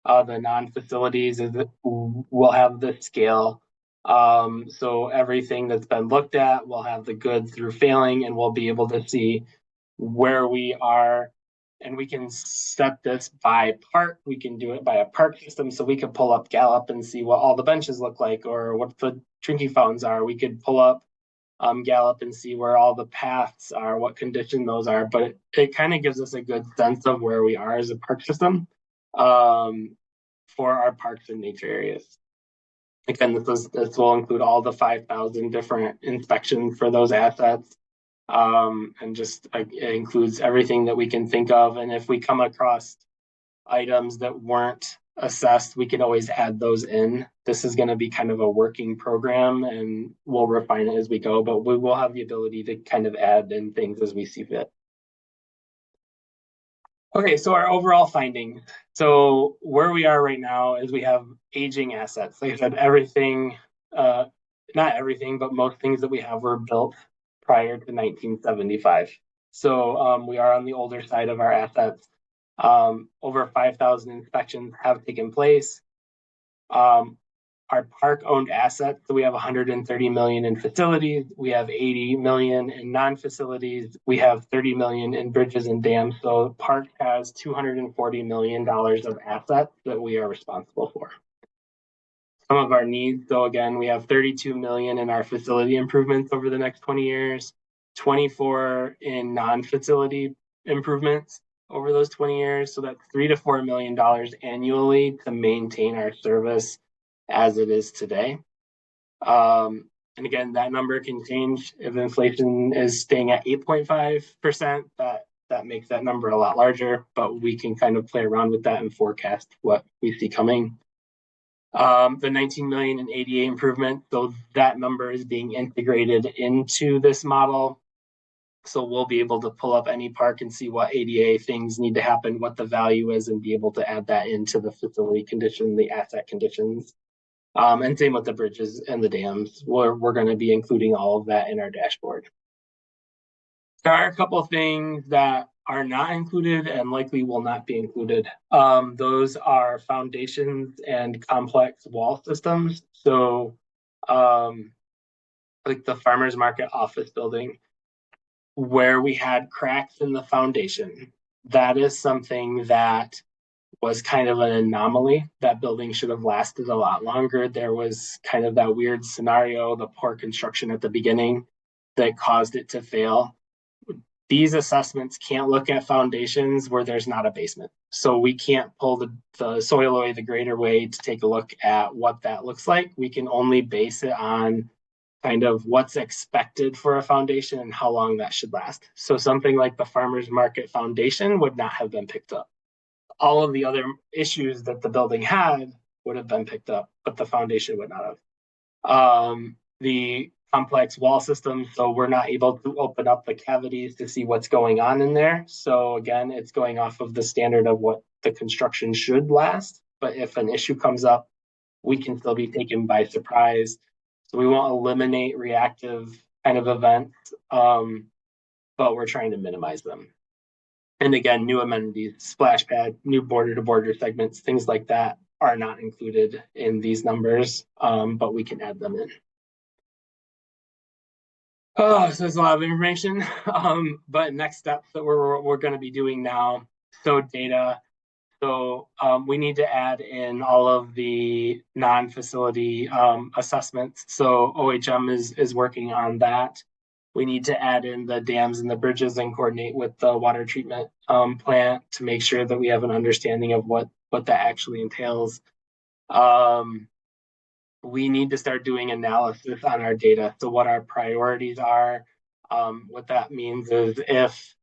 the non-facilities is that we'll have the scale. So everything that's been looked at, we'll have the good through failing, and we'll be able to see where we are. And we can set this by park. We can do it by a park system. So we could pull up Gallup and see what all the benches look like or what the drinking fountains are. We could pull up Gallup and see where all the paths are, what condition those are. But it kind of gives us a good sense of where we are as a park system for our parks and nature areas. Again, this will include all the 5,000 different inspections for those assets. And just it includes everything that we can think of. And if we come across items that weren't assessed, we can always add those in. This is going to be kind of a working program, and we'll refine it as we go, but we will have the ability to kind of add in things as we see fit. Okay, so our overall findings. So where we are right now is we have aging assets. Like I said, everything, not everything, but most things that we have were built prior to 1975. So we are on the older side of our assets. Over 5,000 inspections have taken place. Our park-owned assets, so we have 130 million in facilities. We have 80 million in non-facilities. We have 30 million in bridges and dams. So the park has $240 million of assets that we are responsible for. Some of our needs, so again, we have 32 million in our facility improvements over the next 20 years, 24 in non-facility improvements over those 20 years. So that's $3 to $4 million annually to maintain our service as it is today. And again, that number can change if inflation is staying at 8.5%. That makes that number a lot larger, but we can kind of play around with that and forecast what we see coming. The 19 million in ADA improvement, so that number is being integrated into this model. So we'll be able to pull up any park and see what ADA things need to happen, what the value is, and be able to add that into the facility condition, the asset conditions. And same with the bridges and the dams. We're going to be including all of that in our dashboard. There are a couple of things that are not included and likely will not be included. Those are foundations and complex wall systems. So like the farmers market office building, where we had cracks in the foundation, that is something that was kind of an anomaly. That building should have lasted a lot longer. There was kind of that weird scenario, the poor construction at the beginning that caused it to fail. these assessments can't look at foundations where there's not a basement. So we can't pull the soil away, the grader away to take a look at what that looks like. We can only base it on kind of what's expected for a foundation and how long that should last. So something like the farmer's market foundation would not have been picked up. All of the other issues that the building had would have been picked up, but the foundation would not have. The complex wall system, so we're not able to open up the cavities to see what's going on in there. So again, it's going off of the standard of what the construction should last. But if an issue comes up, we can still be taken by surprise. So we won't eliminate reactive kind of events, but we're trying to minimize them. And again, new amenities, splash pad, new border to border segments, things like that are not included in these numbers, but we can add them in. Oh, so there's a lot of information, but next steps that we're going to be doing now. So data. So we need to add in all of the non-facility assessments. So OHM is working on that. We need to add in the dams and the bridges and coordinate with the water treatment plant to make sure that we have an understanding of what that actually entails. We need to start doing analysis on our data. So what our priorities are. What that means is if,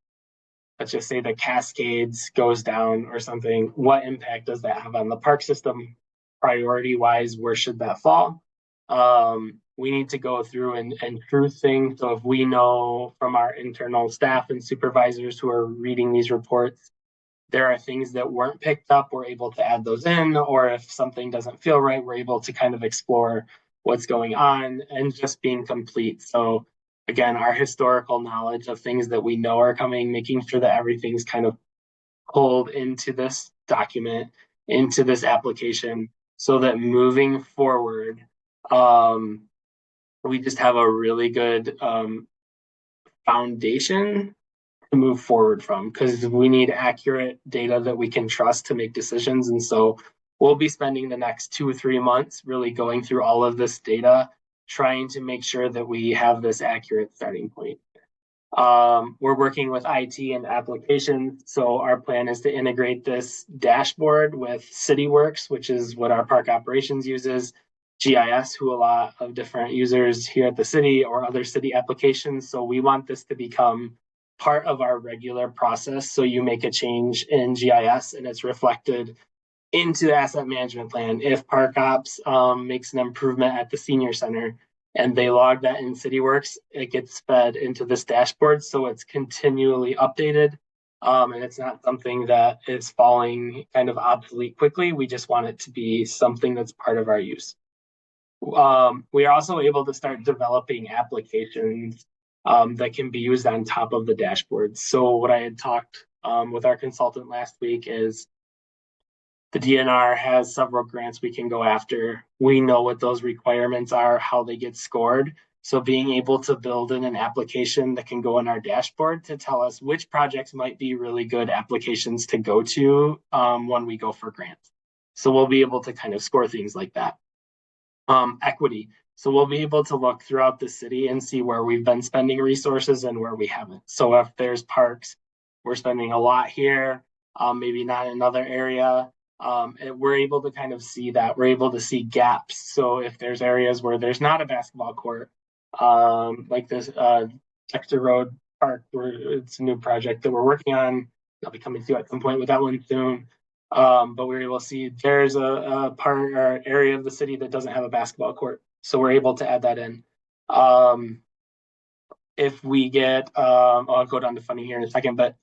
let's just say the Cascades goes down or something, what impact does that have on the park system? Priority wise, where should that fall? We need to go through and truth things. So if we know from our internal staff and supervisors who are reading these reports, there are things that weren't picked up, we're able to add those in, or if something doesn't feel right, we're able to kind of explore what's going on and just being complete. So again, our historical knowledge of things that we know are coming, making sure that everything's kind of pulled into this document, into this application, so that moving forward, we just have a really good foundation to move forward from, because we need accurate data that we can trust to make decisions. And so we'll be spending the next 2 or 3 months really going through all of this data, trying to make sure that we have this accurate starting point. We're working with IT and applications. So our plan is to integrate this dashboard with CityWorks, which is what our park operations uses, GIS, who a lot of different users here at the city or other city applications. So we want this to become part of our regular process. So you make a change in GIS and it's reflected into the asset management plan. If Park Ops makes an improvement at the senior center and they log that in CityWorks, it gets fed into this dashboard. So it's continually updated. And it's not something that is falling kind of obsolete quickly. We just want it to be something that's part of our use. We are also able to start developing applications that can be used on top of the dashboard. So what I had talked with our consultant last week is the DNR has several grants we can go after. We know what those requirements are, how they get scored. So being able to build in an application that can go in our dashboard to tell us which projects might be really good applications to go to when we go for grants. So we'll be able to kind of score things like that. Equity. So we'll be able to look throughout the city and see where we've been spending resources and where we haven't. So if there's parks, we're spending a lot here, maybe not in another area. We're able to kind of see that. We're able to see gaps. So if there's areas where there's not a basketball court, like this Dexter Road Park, where it's a new project that we're working on. I'll be coming to at some point with that one soon. But we're able to see there's a part or area of the city that doesn't have a basketball court. So we're able to add that in. If we get, I'll go down to funding here in a second, but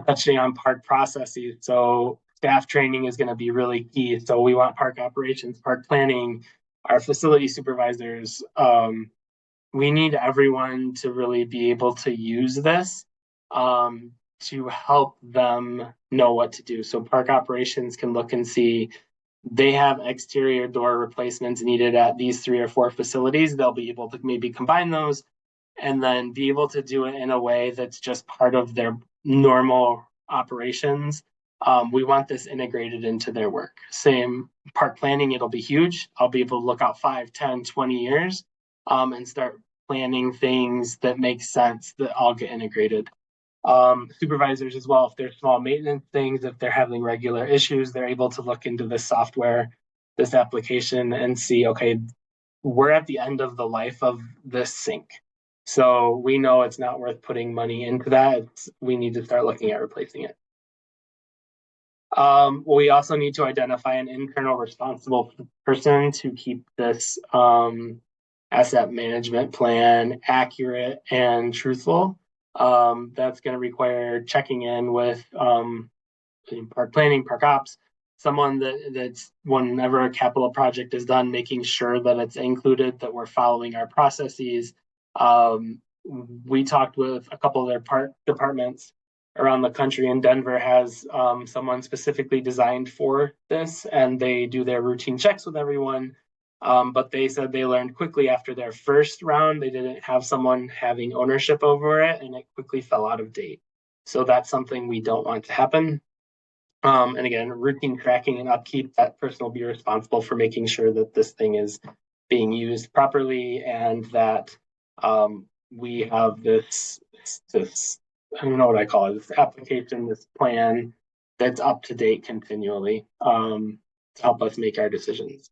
touching on park processes. So staff training is going to be really key. So we want park operations, park planning, our facility supervisors. We need everyone to really be able to use this to help them know what to do. So park operations can look and see they have exterior door replacements needed at these 3 or 4 facilities. They'll be able to maybe combine those and then be able to do it in a way that's just part of their normal operations. We want this integrated into their work. Same park planning, it'll be huge. I'll be able to look out 5, 10, 20 years and start planning things that make sense that all get integrated. Supervisors as well, if there's small maintenance things, if they're having regular issues, they're able to look into this software, this application, and see, okay, we're at the end of the life of this sink. So we know it's not worth putting money into that. We need to start looking at replacing it. We also need to identify an internal responsible person to keep this asset management plan accurate and truthful. That's going to require checking in with park planning, park ops, someone that's whenever a capital project is done, making sure that it's included, that we're following our processes. We talked with a couple of their departments around the country, and Denver has someone specifically designed for this, and they do their routine checks with everyone. But they said they learned quickly after their first round, they didn't have someone having ownership over it, and it quickly fell out of date. So that's something we don't want to happen. And again, routine tracking and upkeep, that person will be responsible for making sure that this thing is being used properly, and that we have this, I don't know what I call it, this application, this plan that's up to date continually to help us make our decisions.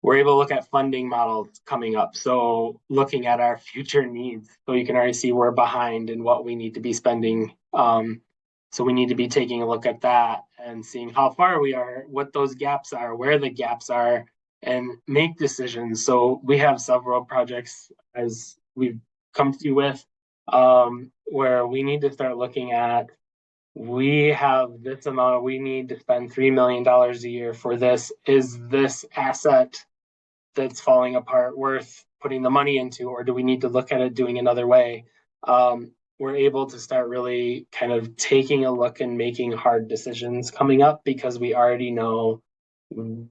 We're able to look at funding models coming up. So looking at our future needs, so you can already see we're behind in what we need to be spending. So we need to be taking a look at that and seeing how far we are, what those gaps are, where the gaps are, and make decisions. So we have several projects, as we've come to you with, where we need to start looking at, we have this amount, we need to spend $3 million a year for this. Is this asset that's falling apart worth putting the money into, or do we need to look at it doing another way? We're able to start really kind of taking a look and making hard decisions coming up because we already know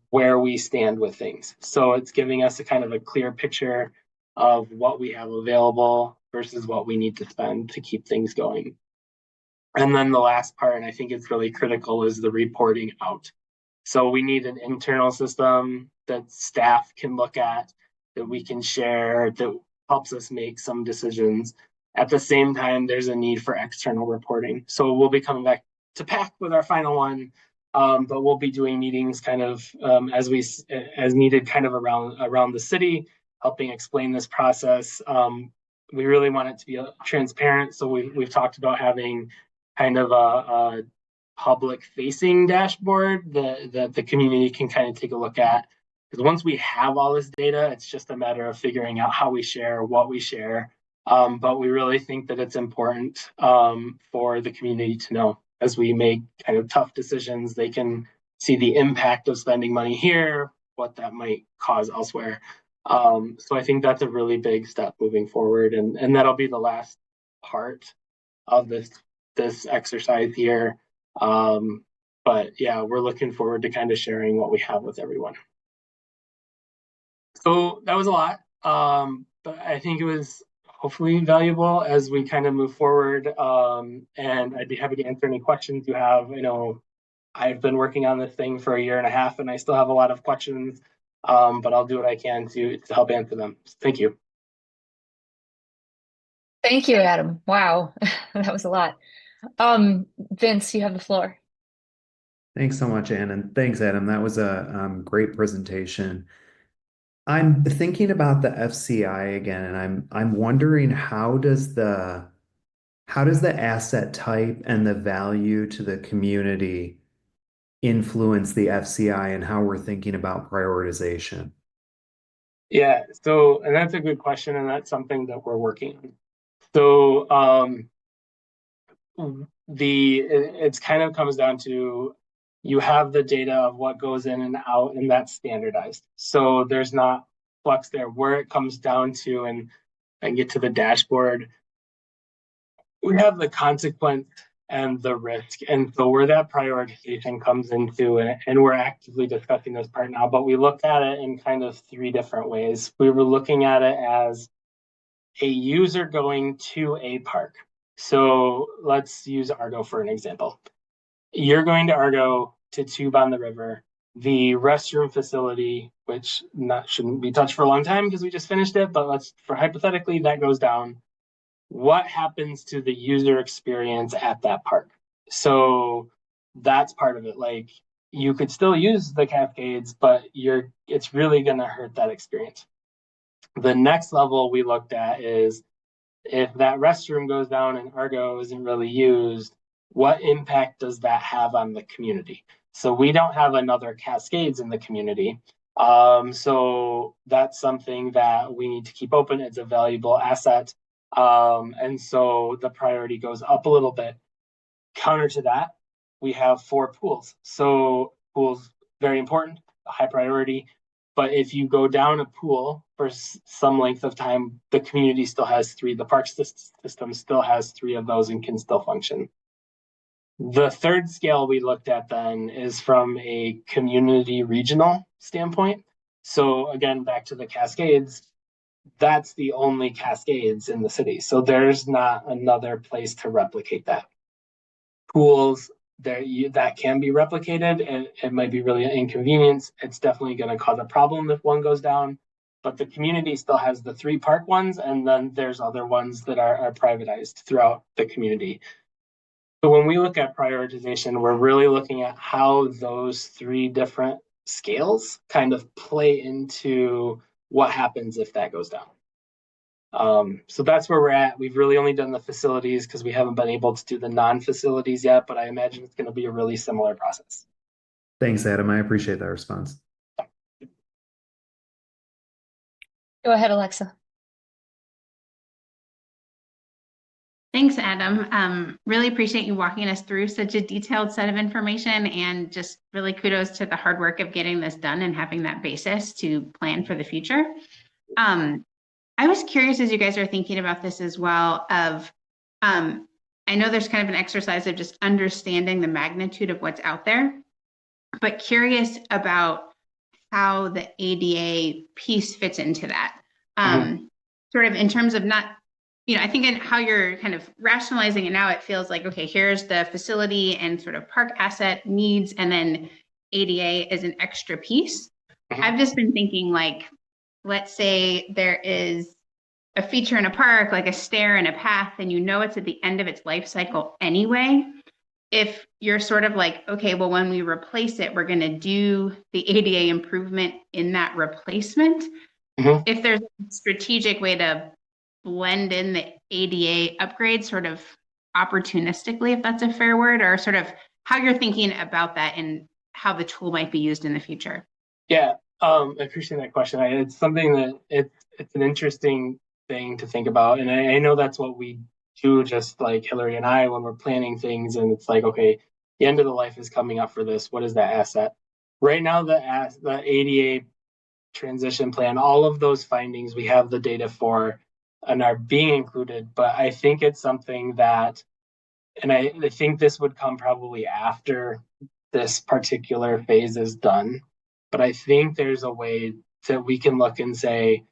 where we stand with things. So it's giving us a kind of a clear picture of what we have available versus what we need to spend to keep things going. And then the last part, and I think it's really critical, is the reporting out. So we need an internal system that staff can look at, that we can share, that helps us make some decisions. At the same time, there's a need for external reporting. So we'll be coming back to PAC with our final one, but we'll be doing meetings kind of as needed, kind of around the city, helping explain this process. We really want it to be transparent. So we've talked about having kind of a public facing dashboard that the community can kind of take a look at. Because once we have all this data, it's just a matter of figuring out how we share, what we share. But we really think that it's important for the community to know as we make kind of tough decisions. They can see the impact of spending money here, what that might cause elsewhere. So I think that's a really big step moving forward, and that'll be the last part of this exercise here. But yeah, we're looking forward to kind of sharing what we have with everyone. So that was a lot, but I think it was hopefully valuable as we kind of move forward. And I'd be happy to answer any questions you have. You know, I've been working on this thing for 1.5 years, and I still have a lot of questions, but I'll do what I can to help answer them. Thank you. Thank you, Adam. Wow, that was a lot. Vince, you have the floor. Thanks so much, Ann, and thanks, Adam. That was a great presentation. I'm thinking about the FCI again, and I'm wondering how does the asset type and the value to the community influence the FCI and how we're thinking about prioritization? Yeah, so, and that's a good question, and that's something that we're working on. So it's kind of comes down to, you have the data of what goes in and out, and that's standardized. So there's not flux there. Where it comes down to, and get to the dashboard, we have the consequence and the risk. And so where that prioritization comes into it, and we're actively discussing this part now, but we looked at it in kind of 3 different ways. We were looking at it as a user going to a park. So let's use Argo for an example. You're going to Argo to Tube on the River. The restroom facility, which shouldn't be touched for a long time because we just finished it, but hypothetically that goes down. what happens to the user experience at that park? So that's part of it. Like, you could still use the cascades, but it's really going to hurt that experience. The next level we looked at is, if that restroom goes down and Argo isn't really used, what impact does that have on the community? So we don't have another Cascades in the community. So that's something that we need to keep open. It's a valuable asset. And so the priority goes up a little bit. Counter to that, we have 4 pools. So pools, very important, a high priority. But if you go down a pool for some length of time, the community still has 3. The park system still has 3 of those and can still function. The third scale we looked at then is from a community regional standpoint. So again, back to the Cascades, that's the only Cascades in the city. So there's not another place to replicate that. Pools, that can be replicated, and it might be really an inconvenience. It's definitely going to cause a problem if one goes down, but the community still has the 3 park ones, and then there's other ones that are privatized throughout the community. So when we look at prioritization, we're really looking at how those 3 different scales kind of play into what happens if that goes down. So that's where we're at. We've really only done the facilities because we haven't been able to do the non-facilities yet, but I imagine it's going to be a really similar process. Thanks, Adam. I appreciate that response. Go ahead, Alexa. Thanks, Adam. Really appreciate you walking us through such a detailed set of information, and just really kudos to the hard work of getting this done and having that basis to plan for the future. I was curious, as you guys are thinking about this as well, I know there's kind of an exercise of just understanding the magnitude of what's out there, but curious about how the ADA piece fits into that. Sort of in terms of not, I think in how you're kind of rationalizing it now, it feels like, okay, here's the facility and sort of park asset needs, and then ADA is an extra piece. I've just been thinking, like, let's say there is a feature in a park, like a stair and a path, and it's at the end of its life cycle anyway. If you're sort of like, okay, well, when we replace it, we're going to do the ADA improvement in that replacement. If there's a strategic way to blend in the ADA upgrade sort of opportunistically, if that's a fair word, or sort of how you're thinking about that and how the tool might be used in the future. Yeah, I appreciate that question. It's something that it's an interesting thing to think about. And I know that's what we do, just like Hillary and I, when we're planning things, and it's like, okay, the end of the life is coming up for this. What is that asset? Right now, the ADA transition plan, all of those findings we have the data for and are being included, but I think it's something that, and I think this would come probably after this particular phase is done, but I think there's a way that we can look and say,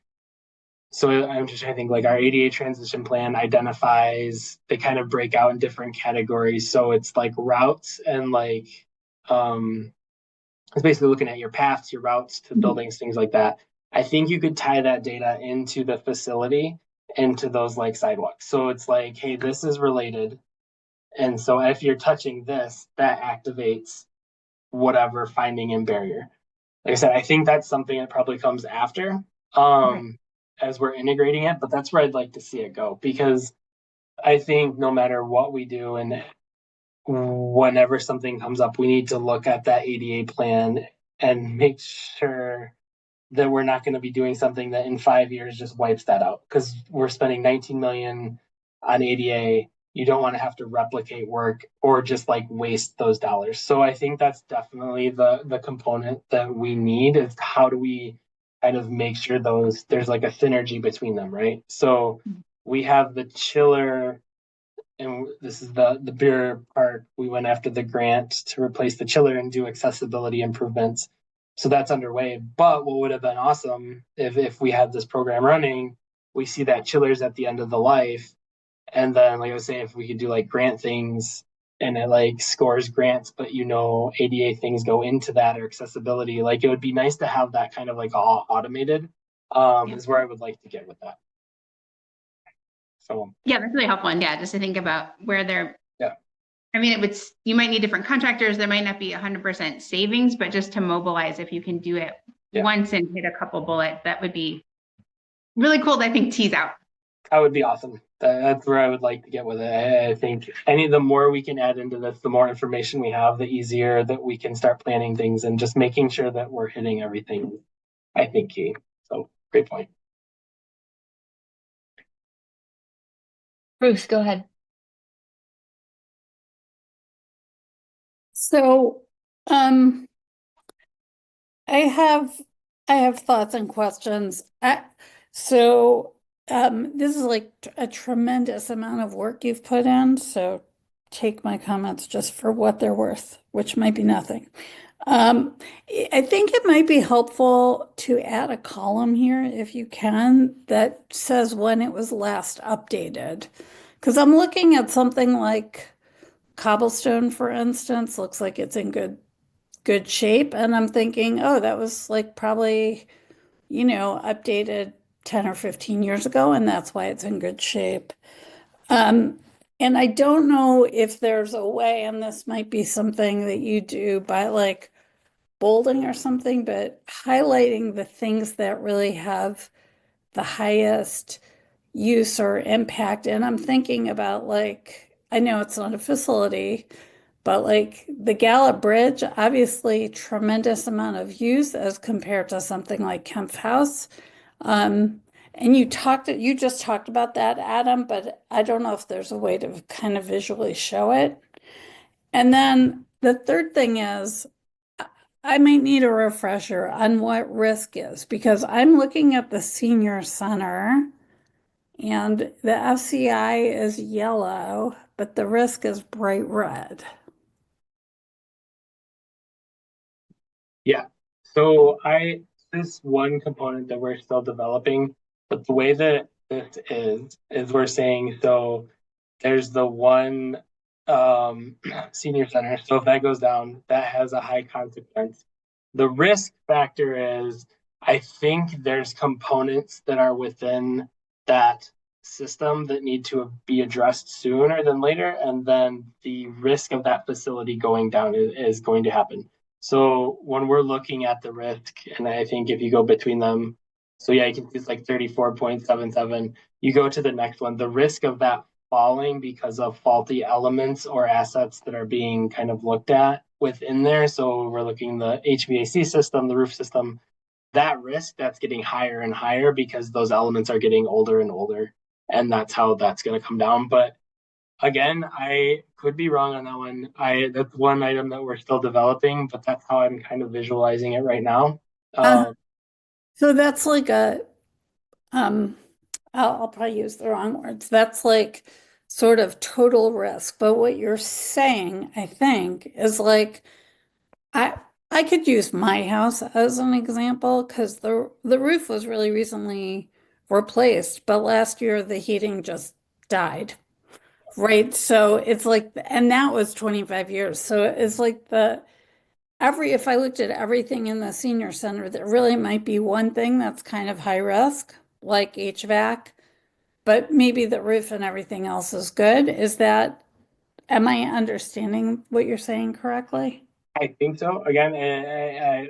so I'm just trying to think, like, our ADA transition plan identifies, they kind of break out in different categories. So it's like routes and like, it's basically looking at your paths, your routes to buildings, things like that. I think you could tie that data into the facility, into those like sidewalks. So it's like, hey, this is related. And so if you're touching this, that activates whatever finding and barrier. Like I said, I think that's something that probably comes after. As we're integrating it, but that's where I'd like to see it go, because I think no matter what we do and whenever something comes up, we need to look at that ADA plan and make sure that we're not going to be doing something that in 5 years just wipes that out, because we're spending 19 million on ADA. You don't want to have to replicate work or just like waste those dollars. So I think that's definitely the component that we need, is how do we kind of make sure there's like a synergy between them, right? So we have the chiller, and this is the beer part. We went after the grant to replace the chiller and do accessibility improvements. So that's underway. But what would have been awesome if we had this program running, we see that chiller's at the end of the life. And then, like I was saying, if we could do like grant things and it like scores grants, but ADA things go into that, or accessibility, like it would be nice to have that kind of like all automated, is where I would like to get with that. So Yeah, that's really helpful. And yeah, just to think about where they're, Yeah. I mean, you might need different contractors. There might not be 100% savings, but just to mobilize, if you can do it Yeah. once and hit a couple bullets, that would be really cool to, I think, tease out. that would be awesome. That's where I would like to get with it. I think the more we can add into this, the more information we have, the easier that we can start planning things and just making sure that we're hitting everything, I think, key. So great point. Ruth, go ahead. So, I have thoughts and questions. This is like a tremendous amount of work you've put in, so take my comments just for what they're worth, which might be nothing. I think it might be helpful to add a column here, if you can, that says when it was last updated. Because I'm looking at something like Cobblestone, for instance, looks like it's in good shape. And I'm thinking, oh, that was like probably, updated 10 or 15 years ago, and that's why it's in good shape. And I don't know if there's a way, and this might be something that you do by like bolding or something, but highlighting the things that really have the highest use or impact. And I'm thinking about like, I know it's not a facility, but like the Gallup Bridge, obviously tremendous amount of use as compared to something like Kempf House. And you just talked about that, Adam, but I don't know if there's a way to kind of visually show it. And then the third thing is, I might need a refresher on what risk is, because I'm looking at the senior center and the FCI is yellow, but the risk is bright red. Yeah. So this one component that we're still developing, but the way that this is we're saying, so there's the one senior center. So if that goes down, that has a high consequence. The risk factor is, I think there's components that are within that system that need to be addressed sooner than later. And then the risk of that facility going down is going to happen. So when we're looking at the risk, and I think if you go between them, so yeah, you can see it's like 34.77. You go to the next one, the risk of that falling because of faulty elements or assets that are being kind of looked at within there. So we're looking the HVAC system, the roof system, that risk that's getting higher and higher because those elements are getting older and older. And that's how that's going to come down. But again, I could be wrong on that one. That's one item that we're still developing, but that's how I'm kind of visualizing it right now. So that's like I'll probably use the wrong words. That's like sort of total risk. But what you're saying, I think, is like I could use my house as an example because the roof was really recently replaced, but last year the heating just died. Right. So it's like, and that was 25 years. So it's like if I looked at everything in the senior center, there really might be one thing that's kind of high risk, like HVAC, but maybe the roof and everything else is good. Am I understanding what you're saying correctly? I think so. Again,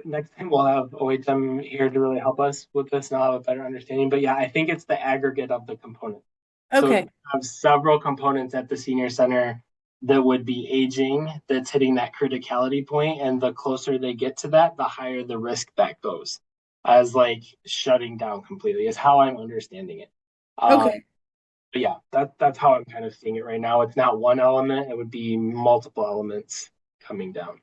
next time we'll have OHM here to really help us with this and I'll have a better understanding. But yeah, I think it's the aggregate of the components. So Okay. we have several components at the senior center that would be aging, that's hitting that criticality point, and the closer they get to that, the higher the risk that goes, as like shutting down completely is how I'm understanding it. Okay. But yeah, that's how I'm kind of seeing it right now. It's not one element; it would be multiple elements coming down.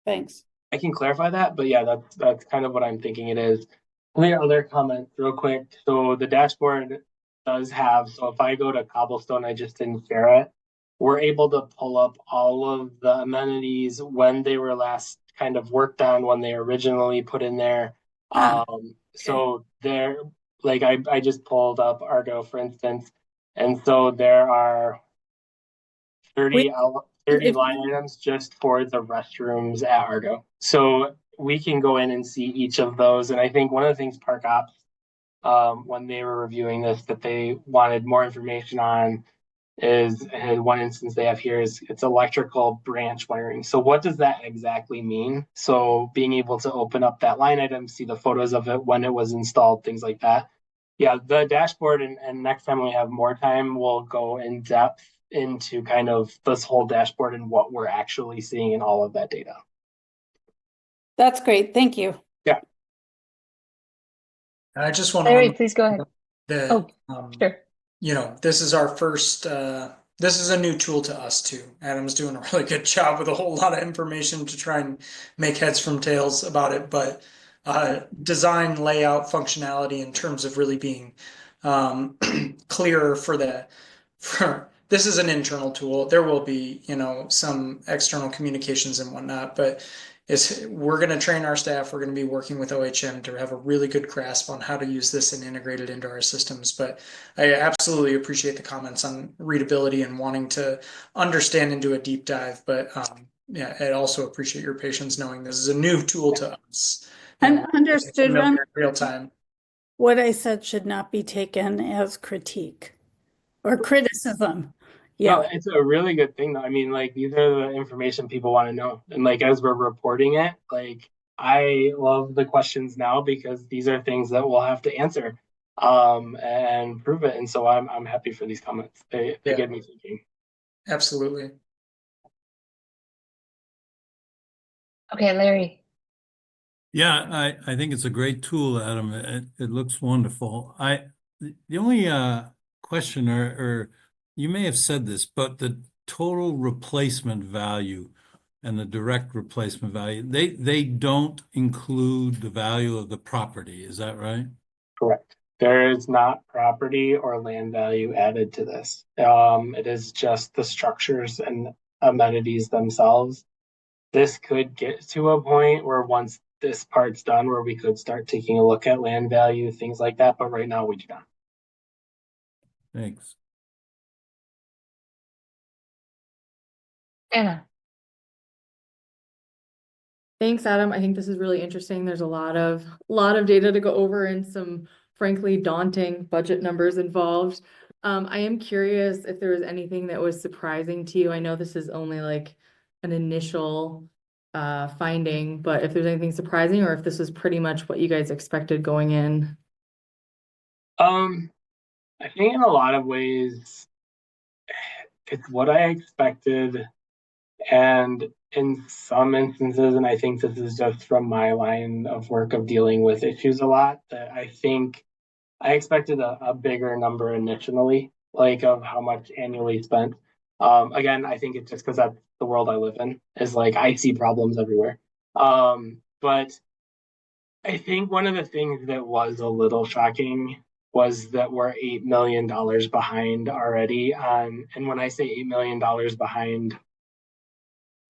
Thanks. I can clarify that, but yeah, that's kind of what I'm thinking it is. Clear other comments real quick. So the dashboard does have, so if I go to Cobblestone, I just didn't share it. We're able to pull up all of the amenities when they were last kind of worked on, when they originally put in there. So there, like I just pulled up Argo, for instance, and so there are 30 line items just for the restrooms at Argo. So we can go in and see each of those. And I think one of the things Park Ops when they were reviewing this that they wanted more information on is, and one instance they have here is it's electrical branch wiring. So what does that exactly mean? So being able to open up that line item, see the photos of it when it was installed, things like that. Yeah, the dashboard, and next time we have more time, we'll go in depth into kind of this whole dashboard and what we're actually seeing in all of that data. That's great. Thank you. Yeah. I just want Larry, to please go ahead. that Oh, sure. you know, this is our first this is a new tool to us too. Adam's doing a really good job with a whole lot of information to try and make heads from tails about it, but design, layout, functionality in terms of really being clearer for this is an internal tool. There will be, you know, some external communications and whatnot, but we're going to train our staff. We're going to be working with OHM to have a really good grasp on how to use this and integrate it into our systems. But I absolutely appreciate the comments on readability and wanting to understand and do a deep dive. But yeah, I also appreciate your patience knowing this is a new tool to us. And understood, in real time. What I said should not be taken as critique or criticism. Yeah. No, it's a really good thing though. I mean, like these are the information people want to know. And like as we're reporting it, like I love the questions now because these are things that we'll have to answer and prove it. And so I'm happy for these comments. They get me thinking. Absolutely. Okay, Larry. Yeah, I think it's a great tool, Adam. It looks wonderful. The only question or you may have said this, but the total replacement value and the direct replacement value, they don't include the value of the property. Is that right? Correct. There is not property or land value added to this. It is just the structures and amenities themselves. This could get to a point where once this part's done, where we could start taking a look at land value, things like that. But right now we do not. Thanks. Anna. Thanks, Adam. I think this is really interesting. There's a lot of data to go over and some frankly daunting budget numbers involved. I am curious if there was anything that was surprising to you. I know this is only like an initial finding, but if there's anything surprising or if this was pretty much what you guys expected going in. I think in a lot of ways, it's what I expected. And in some instances, and I think this is just from my line of work of dealing with issues a lot, that I think I expected a bigger number initially, like of how much annually spent. Again, I think it's just because that's the world I live in, is like I see problems everywhere. But I think one of the things that was a little shocking was that we're $8 million behind already on, and when I say $8 million behind,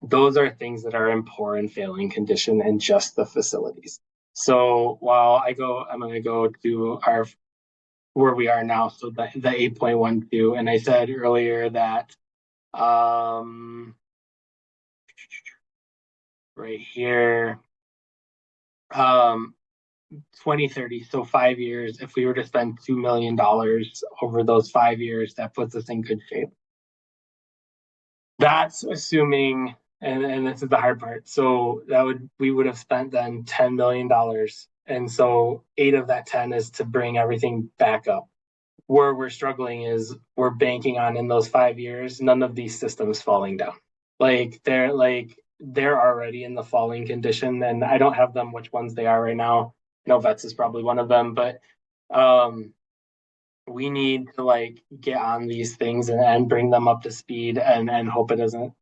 those are things that are in poor and failing condition and just the facilities. So while I'm going to go to where we are now, so the 8.12, and I said earlier that right here, 2030, so 5 years, if we were to spend $2 million over those 5 years, that puts us in good shape. That's assuming, and this is the hard part, so we would have spent then $10 million, and so 8 of that 10 is to bring everything back up. Where we're struggling is we're banking on in those 5 years, none of these systems falling down. They're already in the falling condition, and I don't have them which ones they are right now. I know Vets is probably one of them, but we need to get on these things and bring them up to speed and hope it doesn't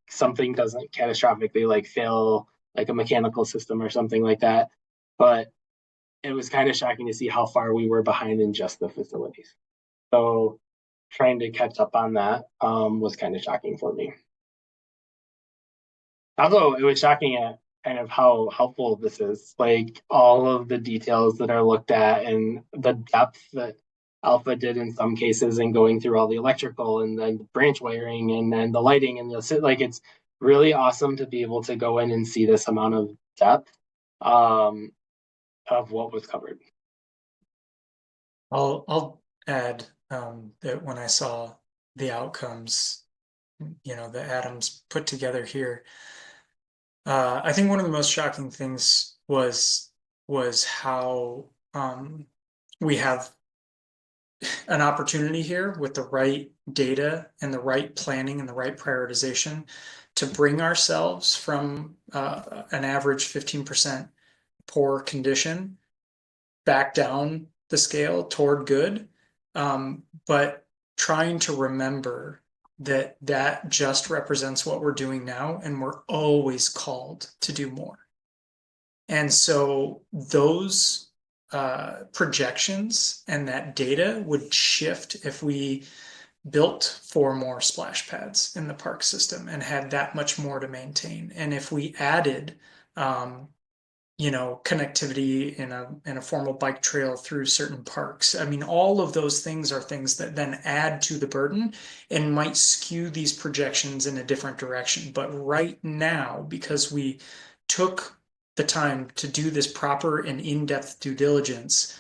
something doesn't catastrophically fail, like a mechanical system or something like that. But it was kind of shocking to see how far we were behind in just the facilities. So trying to catch up on that was kind of shocking for me. Although it was shocking at kind of how helpful this is, like all of the details that are looked at and the depth that Alpha did in some cases and going through all the electrical and then the branch wiring and then the lighting and it's really awesome to be able to go in and see this amount of depth of what was covered. I'll add that when I saw the outcomes, that Adams put together here, I think one of the most shocking things was how we have an opportunity here with the right data and the right planning and the right prioritization to bring ourselves from an average 15% poor condition back down the scale toward good. But trying to remember that that just represents what we're doing now, and we're always called to do more. And so those projections and that data would shift if we built 4 more splash pads in the park system and had that much more to maintain. And if we added connectivity in a formal bike trail through certain parks. I mean, all of those things are things that then add to the burden and might skew these projections in a different direction. But right now, because we took the time to do this proper and in-depth due diligence,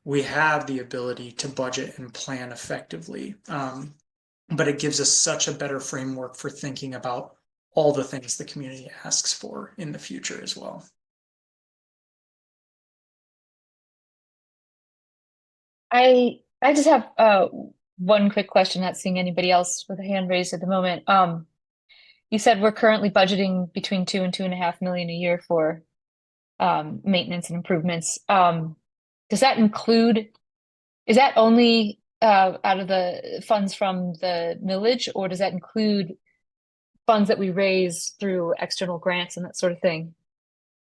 we have the ability to budget and plan effectively. But it gives us such a better framework for thinking about all the things the community asks for in the future as well. I just have one quick question, not seeing anybody else with a hand raised at the moment. You said we're currently budgeting between 2 and 2.5 million a year for maintenance and improvements. Does that include, is that only out of the funds from the millage, or does that include funds that we raise through external grants and that sort of thing?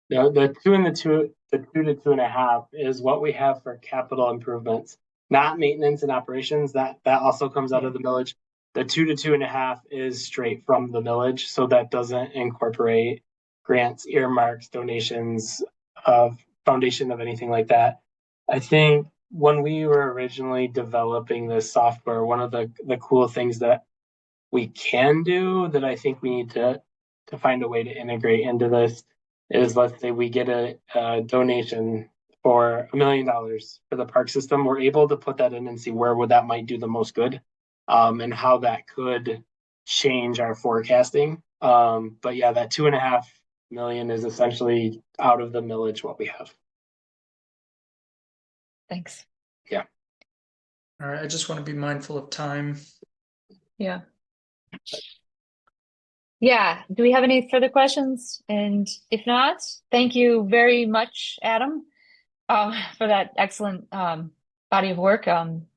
The 2 to 2.5 is what we have for capital improvements, not maintenance and operations. That also comes out of the millage. The 2 to 2.5 is straight from the millage, so that doesn't incorporate grants, earmarks, donations of foundation of anything like that. I think when we were originally developing this software, one of the cool things that we can do that I think we need to find a way to integrate into this is, let's say we get a donation for $1 million for the park system. We're able to put that in and see where that might do the most good, and how that could change our forecasting. But yeah, that 2.5 million is essentially out of the millage what we have. Thanks. Yeah. All right, I just want to be mindful of time. Yeah. Yeah. Do we have any further questions? And if not, thank you very much, Adam, for that excellent body of work. And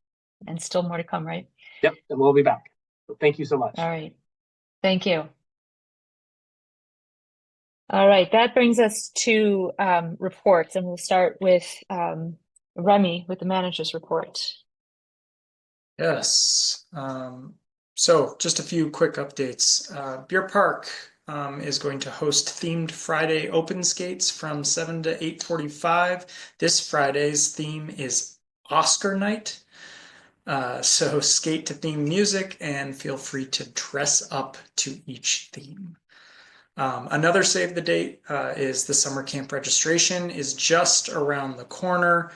still more to come, right? Yep, and we'll be back. So thank you so much. All right. Thank you. All right, that brings us to reports, and we'll start with Remy with the manager's report. Yes. So just a few quick updates. Beer Park is going to host themed Friday open skates from 7 to 8:45. This Friday's theme is Oscar night. So skate to theme music and feel free to dress up to each theme. Another save the date is the summer camp registration is just around the corner.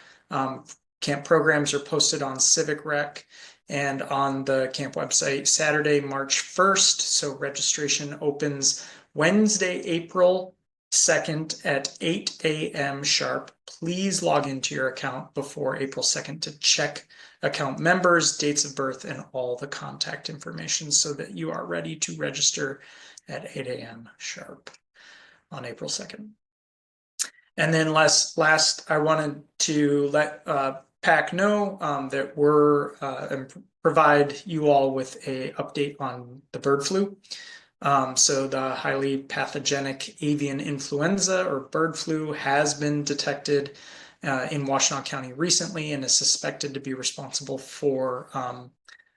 Camp programs are posted on Civic Rec and on the camp website Saturday, March 1st. So registration opens Wednesday, April 2nd at 8 a.m. sharp. Please log into your account before April 2nd to check account members, dates of birth, and all the contact information so that you are ready to register at 8 a.m. sharp on April 2nd. And then last, I wanted to let PAC know that we're and provide you all with a update on the bird flu. So the highly pathogenic avian influenza or bird flu has been detected in Washtenaw County recently and is suspected to be responsible for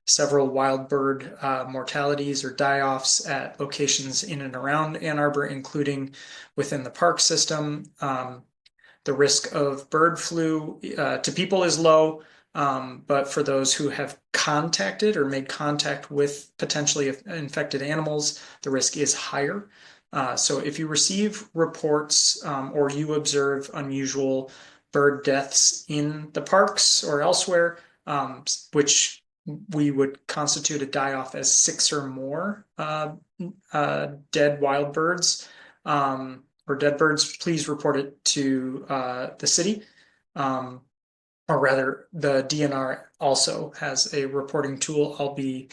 several wild bird mortalities or die-offs at locations in and around Ann Arbor, including within the park system. The risk of bird flu to people is low, but for those who have contacted or made contact with potentially infected animals, the risk is higher. So if you receive reports or you observe unusual bird deaths in the parks or elsewhere, which we would constitute a die-off as 6 or more dead wild birds or dead birds, please report it to the city. Or rather, the DNR also has a reporting tool. I'll be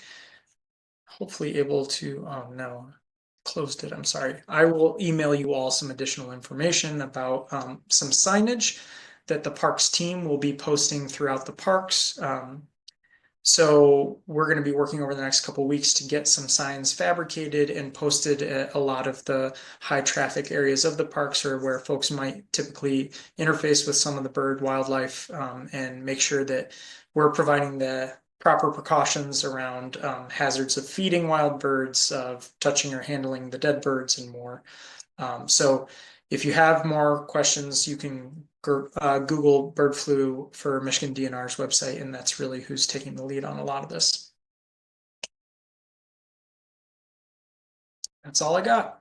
hopefully able to, oh no, closed it, I'm sorry. I will email you all some additional information about some signage that the parks team will be posting throughout the parks. So we're going to be working over the next couple of weeks to get some signs fabricated and posted at a lot of the high traffic areas of the parks, or where folks might typically interface with some of the bird wildlife, and make sure that we're providing the proper precautions around hazards of feeding wild birds, of touching or handling the dead birds, and more. So if you have more questions, you can Google bird flu for Michigan DNR's website, and that's really who's taking the lead on a lot of this. That's all I got.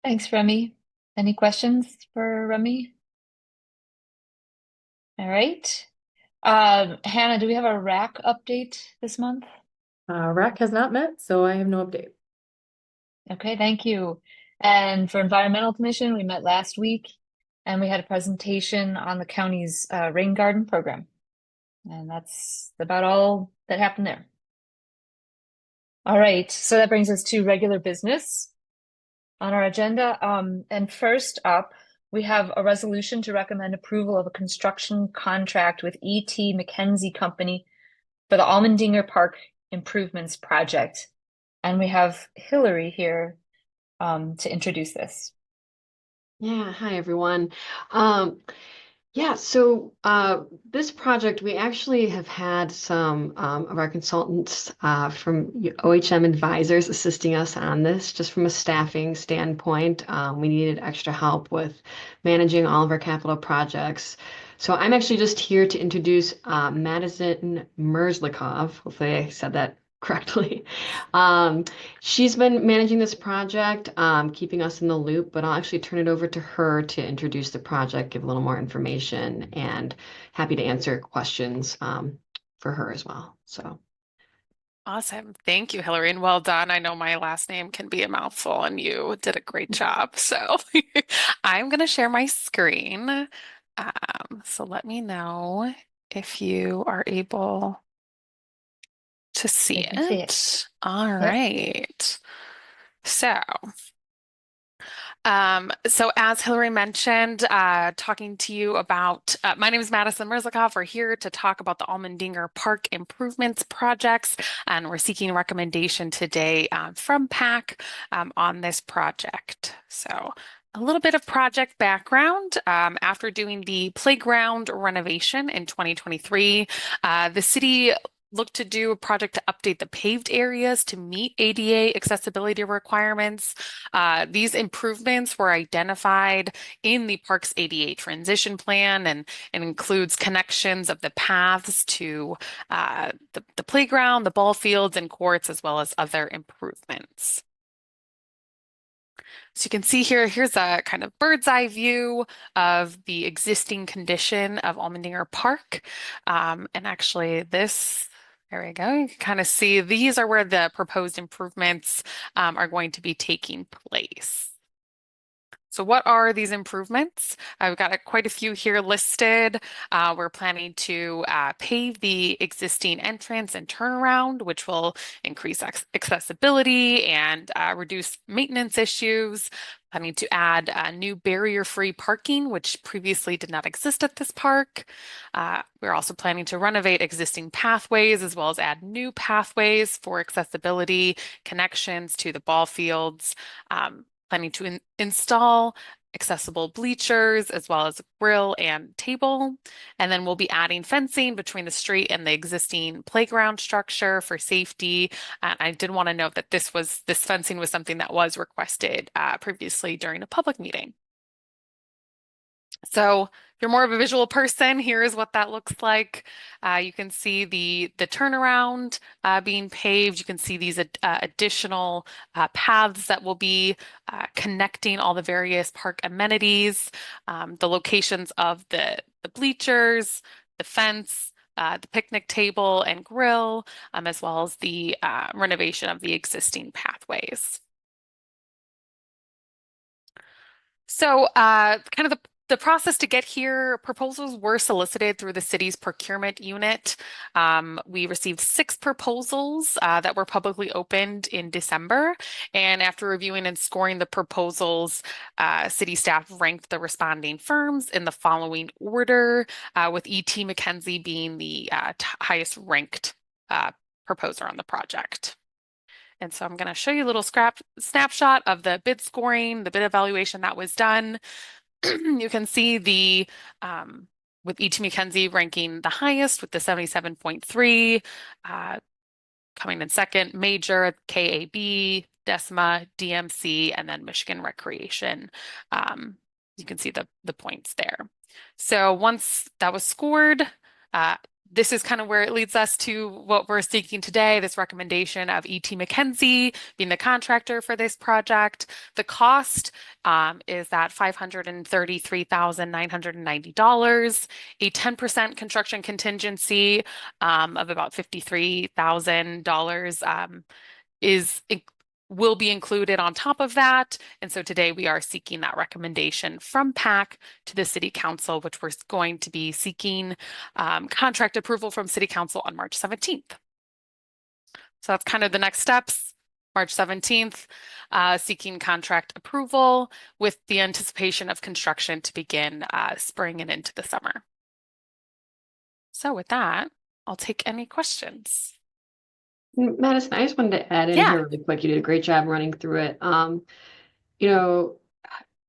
Thanks, Remy. Any questions for Remy? All right. Hannah, do we have a RAC update this month? RAC has not met, so I have no update. Okay, thank you. And for Environmental Commission, we met last week and we had a presentation on the county's rain garden program. And that's about all that happened there. All right, so that brings us to regular business on our agenda. And first up, we have a resolution to recommend approval of a construction contract with E.T. McKenzie Company for the Allmendinger Park Improvements Project. And we have Hillary here to introduce this. Yeah, hi everyone. So this project, we actually have had some of our consultants from OHM Advisors assisting us on this, just from a staffing standpoint. We needed extra help with managing all of our capital projects. So I'm actually just here to introduce Madison Merzlikov. Hopefully I said that correctly. She's been managing this project, keeping us in the loop, but I'll actually turn it over to her to introduce the project, give a little more information, and happy to answer questions for her as well. So. Awesome. Thank you, Hillary, and well done. I know my last name can be a mouthful and you did a great job. So I'm going to share my screen. So let me know if you are able to see it. All right. So as Hillary mentioned, talking to you about, my name is Madison Merzlikov. We're here to talk about the Allmendinger Park Improvements Projects, and we're seeking recommendation today from PAC on this project. So a little bit of project background. After doing the playground renovation in 2023, the city looked to do a project to update the paved areas to meet ADA accessibility requirements. These improvements were identified in the park's ADA transition plan and includes connections of the paths to the playground, the ball fields and courts, as well as other improvements. So you can see here, here's a kind of bird's eye view of the existing condition of Allmendinger Park. And actually this, there we go. You can kind of see these are where the proposed improvements are going to be taking place. So what are these improvements? I've got quite a few here listed. We're planning to pave the existing entrance and turnaround, which will increase accessibility and reduce maintenance issues. Planning to add new barrier-free parking, which previously did not exist at this park. We're also planning to renovate existing pathways as well as add new pathways for accessibility, connections to the ball fields. Planning to install accessible bleachers as well as a grill and table. And then we'll be adding fencing between the street and the existing playground structure for safety. I did want to note that this fencing was something that was requested previously during a public meeting. So you're more of a visual person, here is what that looks like. You can see the turnaround being paved. You can see these additional paths that will be connecting all the various park amenities, the locations of the bleachers, the fence, the picnic table and grill, as well as the renovation of the pathways. So kind of the process to get here, proposals were solicited through the city's procurement unit. We received 6 proposals that were publicly opened in December. And after reviewing and scoring the proposals, city staff ranked the responding firms in the following order, with E.T. McKenzie being the highest ranked proposer on the project. And so I'm going to show you a little snapshot of the bid scoring, the bid evaluation that was done. You can see the with E.T. McKenzie ranking the highest with the 77.3, coming in second, Major, KAB, Decima, DMC, and then Michigan Recreation. You can see the points there. So once that was scored, this is kind of where it leads us to what we're seeking today, this recommendation of E.T. McKenzie being the contractor for this project. The cost is that $533,990, a 10% construction contingency of about $53,000 will be included on top of that. And so today we are seeking that recommendation from PAC to the City Council, which we're going to be seeking contract approval from City Council on March 17th. So that's kind of the next steps. March 17th, seeking contract approval with the anticipation of construction to begin spring and into the summer. So with that, I'll take any questions. Madison, I just wanted to add in here really quick. You did a great job running through it. You know,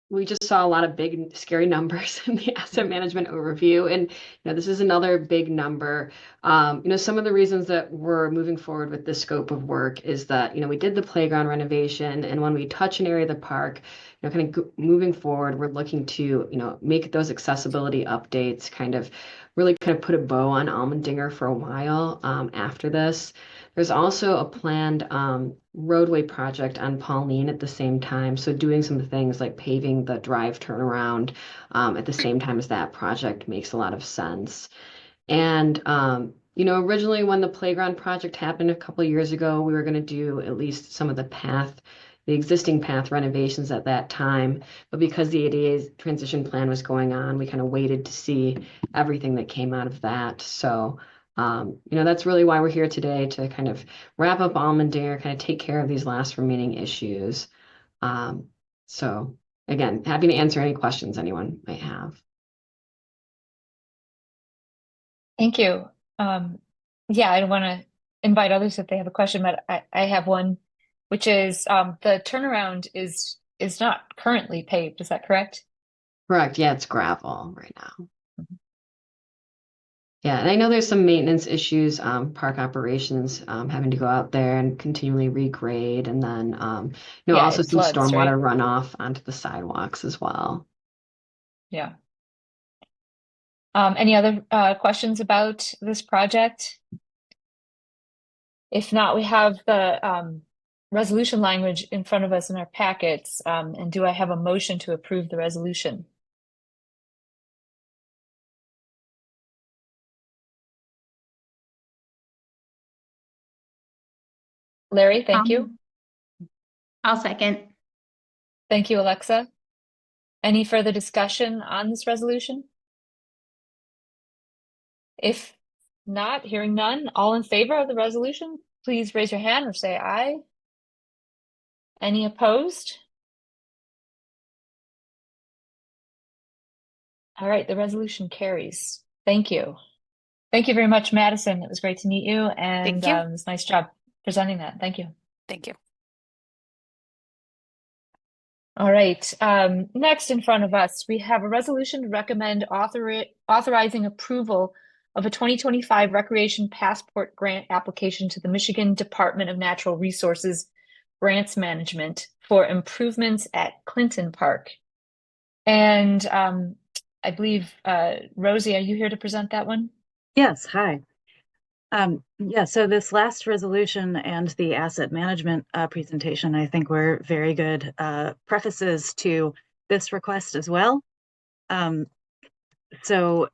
we just saw a lot of big, scary numbers in the asset management overview. And, you know, this is another big number. You know, some of the reasons that we're moving forward with this scope of work is that, you know, we did the playground renovation. And when we touch an area of the park, you know, kind of moving forward, we're looking to, you know, make those accessibility updates, kind of really kind of put a bow on Allmendinger for a while after this. There's also a planned roadway project on Pauline at the same time. So doing some things like paving the drive turnaround at the same time as that project makes a lot of sense. And, you know, originally when the playground project happened a couple of years ago, we were going to do at least some of the existing path renovations at that time. But because the ADA transition plan was going on, we kind of waited to see everything that came out of that. So you know, that's really why we're here today, to kind of wrap up Allmendinger, kind of take care of these last remaining issues. So again, happy to answer any questions anyone might have. Thank you. Yeah, I want to invite others if they have a question, but I have one, which is the turnaround is not currently paved. Is that correct? Correct. Yeah, it's gravel right now. Yeah, and I know there's some maintenance issues, park operations, having to go out there and continually regrade, and then, you know, also some stormwater runoff onto the sidewalks as well. Yeah. Any other questions about this project? If not, we have the resolution language in front of us in our packets. And do I have a motion to approve the resolution? Larry, thank you. I'll second. Thank you, Alexa. Any further discussion on this resolution? If not, hearing none, all in favor of the resolution, please raise your hand or say aye. Any opposed? All right, the resolution carries. Thank you. Thank you very much, Madison. It was great to meet you, and it was a nice job presenting that. Thank you. Thank you. All right. Next in front of us, we have a resolution to recommend authorizing approval of a 2025 Recreation Passport Grant application to the Michigan Department of Natural Resources Grants Management for improvements at Clinton Park. And I believe, Rosie, are you here to present that one? Yes, hi. Yeah, so this last resolution and the asset management presentation, I think were very good prefaces to this request as well. So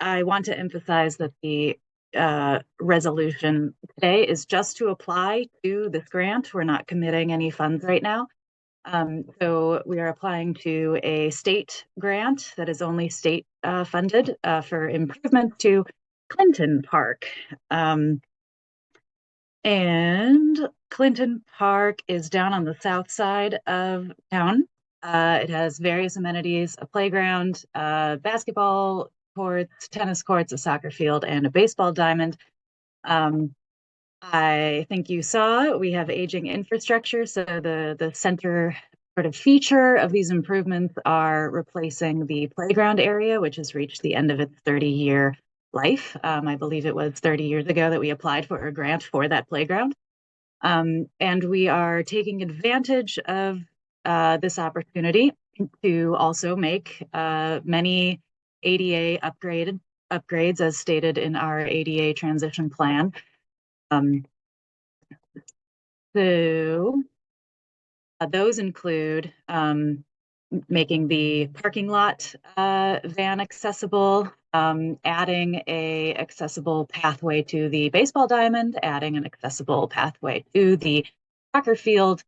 I want to emphasize that the resolution today is just to apply to this grant. We're not committing any funds right now. So we are applying to a state grant that is only state funded for improvement to Clinton Park. And Clinton Park is down on the south side of town. It has various amenities, a playground, basketball courts, tennis courts, a soccer field, and a baseball diamond. I think you saw we have aging infrastructure. So the center sort of feature of these improvements are replacing the playground area, which has reached the end of its 30-year life. I believe it was 30 years ago that we applied for a grant for that playground. And we are taking advantage of this opportunity to also make many ADA upgrades as stated in our ADA transition plan. So those include making the parking lot van accessible, adding a accessible pathway to the baseball diamond, adding an accessible pathway to the soccer field,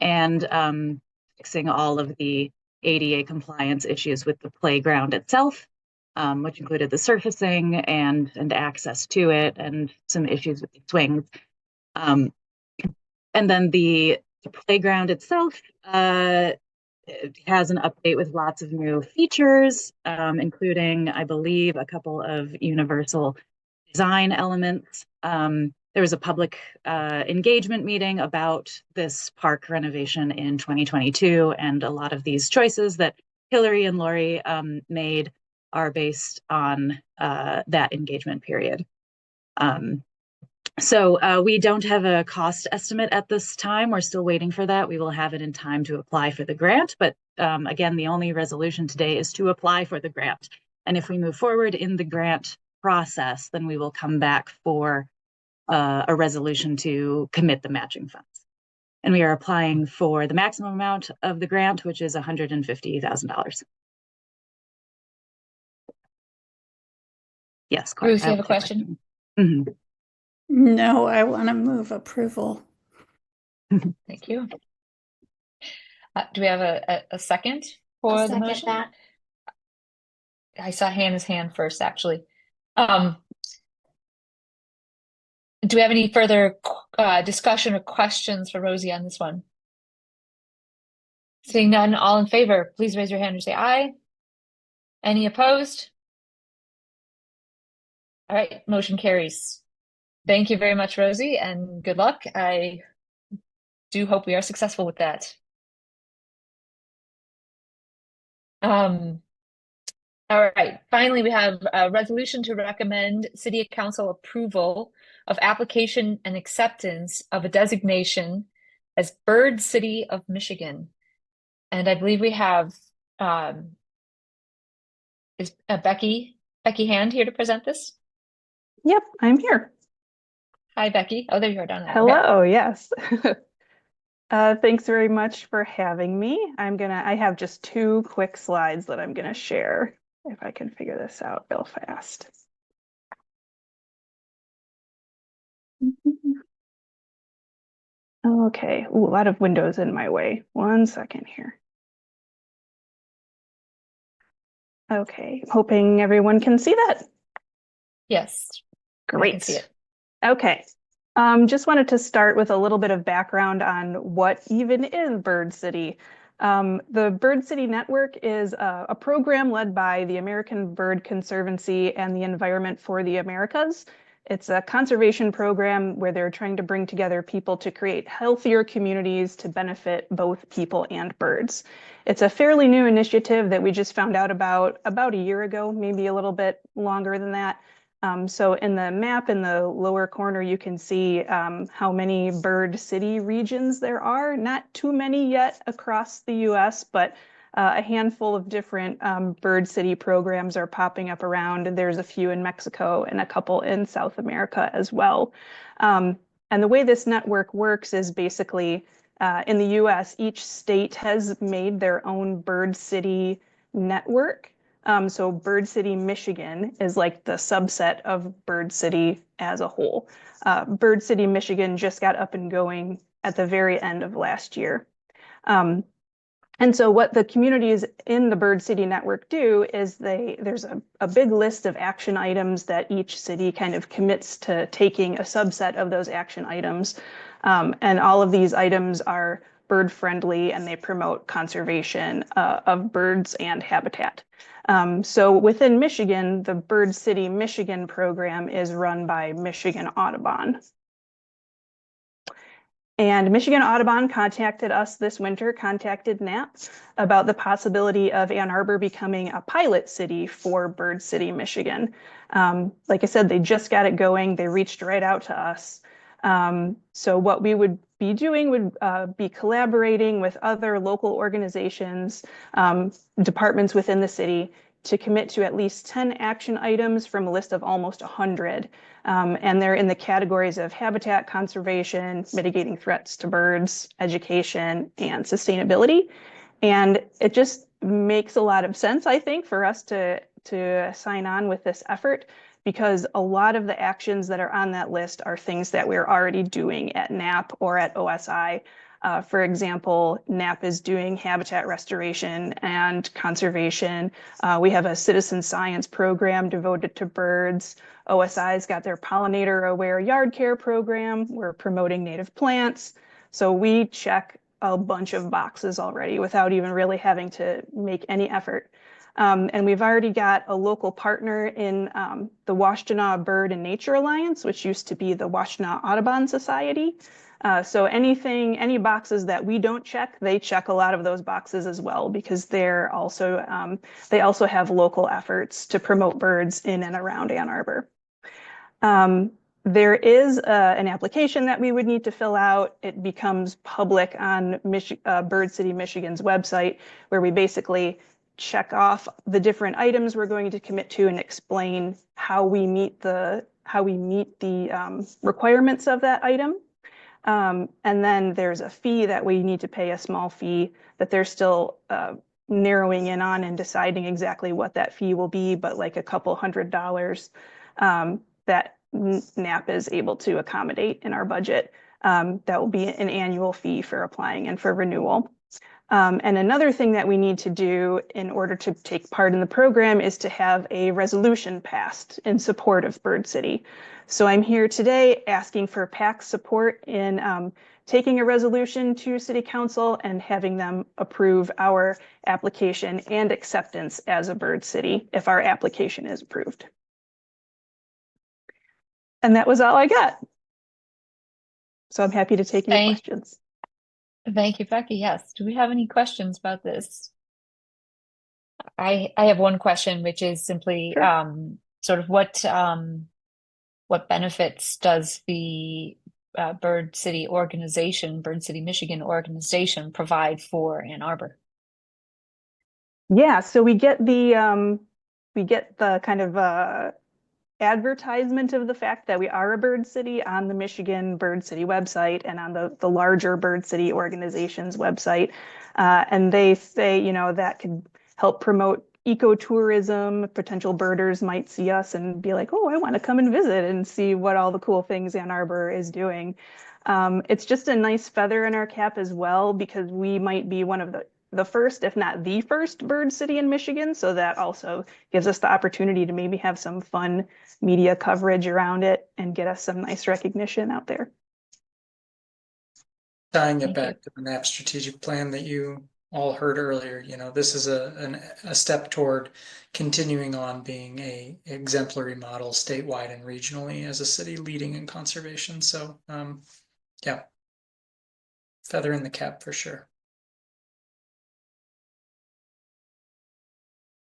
and fixing all of the ADA compliance issues with the playground itself, which included the surfacing and access to it, and some issues with the swings. And then the playground itself it has an update with lots of new features, including, I believe, a couple of universal design elements. There was a public engagement meeting about this park renovation in 2022, and a lot of these choices that Hillary and Lori made are based on that engagement period. So we don't have a cost estimate at this time. We're still waiting for that. We will have it in time to apply for the grant. But again, the only resolution today is to apply for the grant. And if we move forward in the grant process, then we will come back for a resolution to commit the matching funds. And we are applying for the maximum amount of the grant, which is $150,000. Yes, Clark, Ruth, you have a question? Mm-hmm. No, I want to move approval. Thank you. Do we have a second for I'll the second motion? that. I saw Hannah's hand first, actually. Do we have any further discussion or questions for Rosie on this one? Seeing none, all in favor, please raise your hand and say aye. Any opposed? All right, motion carries. Thank you very much, Rosie, and good luck. I do hope we are successful with that. All right, finally, we have a resolution to recommend City Council approval of application and acceptance of a designation as Bird City of Michigan. And I believe we have is Becky Hand here to present this? Yep, I'm here. Hi, Becky. Oh, there you are down there. Hello, yes. Thanks very much for having me. I have just 2 quick slides that I'm gonna share, if I can figure this out real fast. Okay, ooh, a lot of windows in my way. 1 second here. Okay, hoping everyone can see that. Yes. I can Great. see it. Okay. Just wanted to start with a little bit of background on what even is Bird City. The Bird City Network is a program led by the American Bird Conservancy and the Environment for the Americas. It's a conservation program where they're trying to bring together people to create healthier communities to benefit both people and birds. It's a fairly new initiative that we just found out about a year ago, maybe a little bit longer than that. So in the map in the lower corner, you can see how many Bird City regions there are. Not too many yet across the US, but A handful of different Bird City programs are popping up around, and there's a few in Mexico and a couple in South America as well. And the way this network works is basically in the US, each state has made their own Bird City network. So Bird City, Michigan is like the subset of Bird City as a whole. Bird City, Michigan just got up and going at the very end of last year. And so what the communities in the Bird City network do is there's a big list of action items that each city kind of commits to taking a subset of those action items. And all of these items are bird friendly and they promote conservation of birds and habitat. So within Michigan, the Bird City Michigan program is run by Michigan Audubon. And Michigan Audubon contacted us this winter, contacted NAP about the possibility of Ann Arbor becoming a pilot city for Bird City, Michigan. Like I said, they just got it going. They reached right out to us. So what we would be doing would be collaborating with other local organizations, departments within the city to commit to at least 10 action items from a list of almost 100. And they're in the categories of habitat conservation, mitigating threats to birds, education, and sustainability. And it just makes a lot of sense, I think, for us to sign on with this effort, because a lot of the actions that are on that list are things that we're already doing at NAP or at OSI. For example, NAP is doing habitat restoration and conservation. We have a citizen science program devoted to birds. OSI's got their pollinator aware yard care program. We're promoting native plants. So we check a bunch of boxes already without even really having to make any effort. And we've already got a local partner in the Washtenaw Bird and Nature Alliance, which used to be the Washtenaw Audubon Society. So any boxes that we don't check, they check a lot of those boxes as well, because they also have local efforts to promote birds in and around Ann Arbor. There is an application that we would need to fill out. It becomes public on Bird City, Michigan's website, where we basically check off the different items we're going to commit to and explain how we meet the requirements of that item. And then there's a fee that we need to pay, a small fee that they're still narrowing in on and deciding exactly what that fee will be, but like a couple $100 that NAP is able to accommodate in our budget. That will be an annual fee for applying and for renewal. And another thing that we need to do in order to take part in the program is to have a resolution passed in support of Bird City. So I'm here today asking for PAC support in taking a resolution to City Council and having them approve our application and acceptance as a Bird City if our application is approved. And that was all I got. So I'm happy to take any questions. Thank you, Becky. Yes. Do we have any questions about this? I have one question, which is simply sort of what benefits does the Bird City organization, Bird City, Michigan organization provide for Ann Arbor? Yeah, so we get the kind of advertisement of the fact that we are a bird city on the Michigan Bird City website and on the larger Bird City organization's website. And they say, you know, that could help promote ecotourism. Potential birders might see us and be like, oh, I want to come and visit and see what all the cool things Ann Arbor is doing. It's just a nice feather in our cap as well, because we might be one of the first, if not the first, bird city in Michigan. So that also gives us the opportunity to maybe have some fun media coverage around it and get us some nice recognition out there. Tying it back to the NAP strategic plan that you all heard earlier, you know, this is a step toward continuing on being a exemplary model statewide and regionally as a city leading in conservation. So yeah, feather in the cap for sure.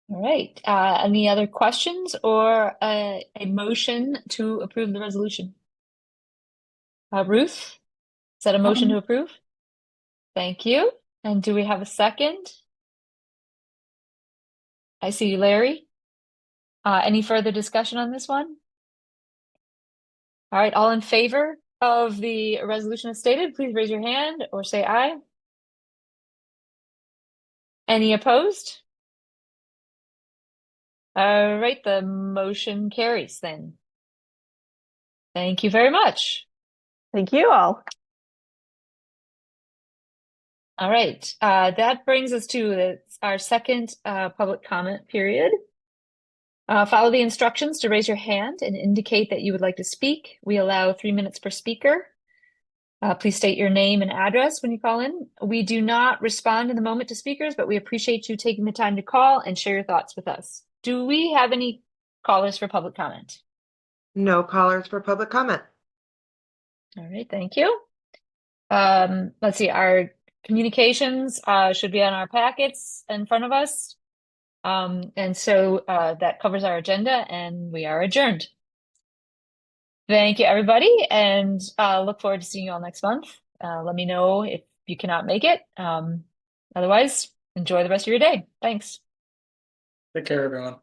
All right. Any other questions or a motion to approve the resolution? Ruth, is that a motion to approve? Thank you. And do we have a second? I see you, Larry. Any further discussion on this one? All right, all in favor of the resolution as stated, please raise your hand or say aye. Any opposed? All right, the motion carries then. Thank you very much. Thank you all. All right, that brings us to our second public comment period. Follow the instructions to raise your hand and indicate that you would like to speak. We allow 3 minutes per speaker. Please state your name and address when you call in. We do not respond in the moment to speakers, but we appreciate you taking the time to call and share your thoughts with us. Do we have any callers for public comment? No callers for public comment. All right, thank you. Let's see, our communications should be on our packets in front of us. And so that covers our agenda, and we are adjourned. Thank you, everybody, and look forward to seeing you all next month. Let me know if you cannot make it. Otherwise, enjoy the rest of your day. Thanks. Take care, everyone.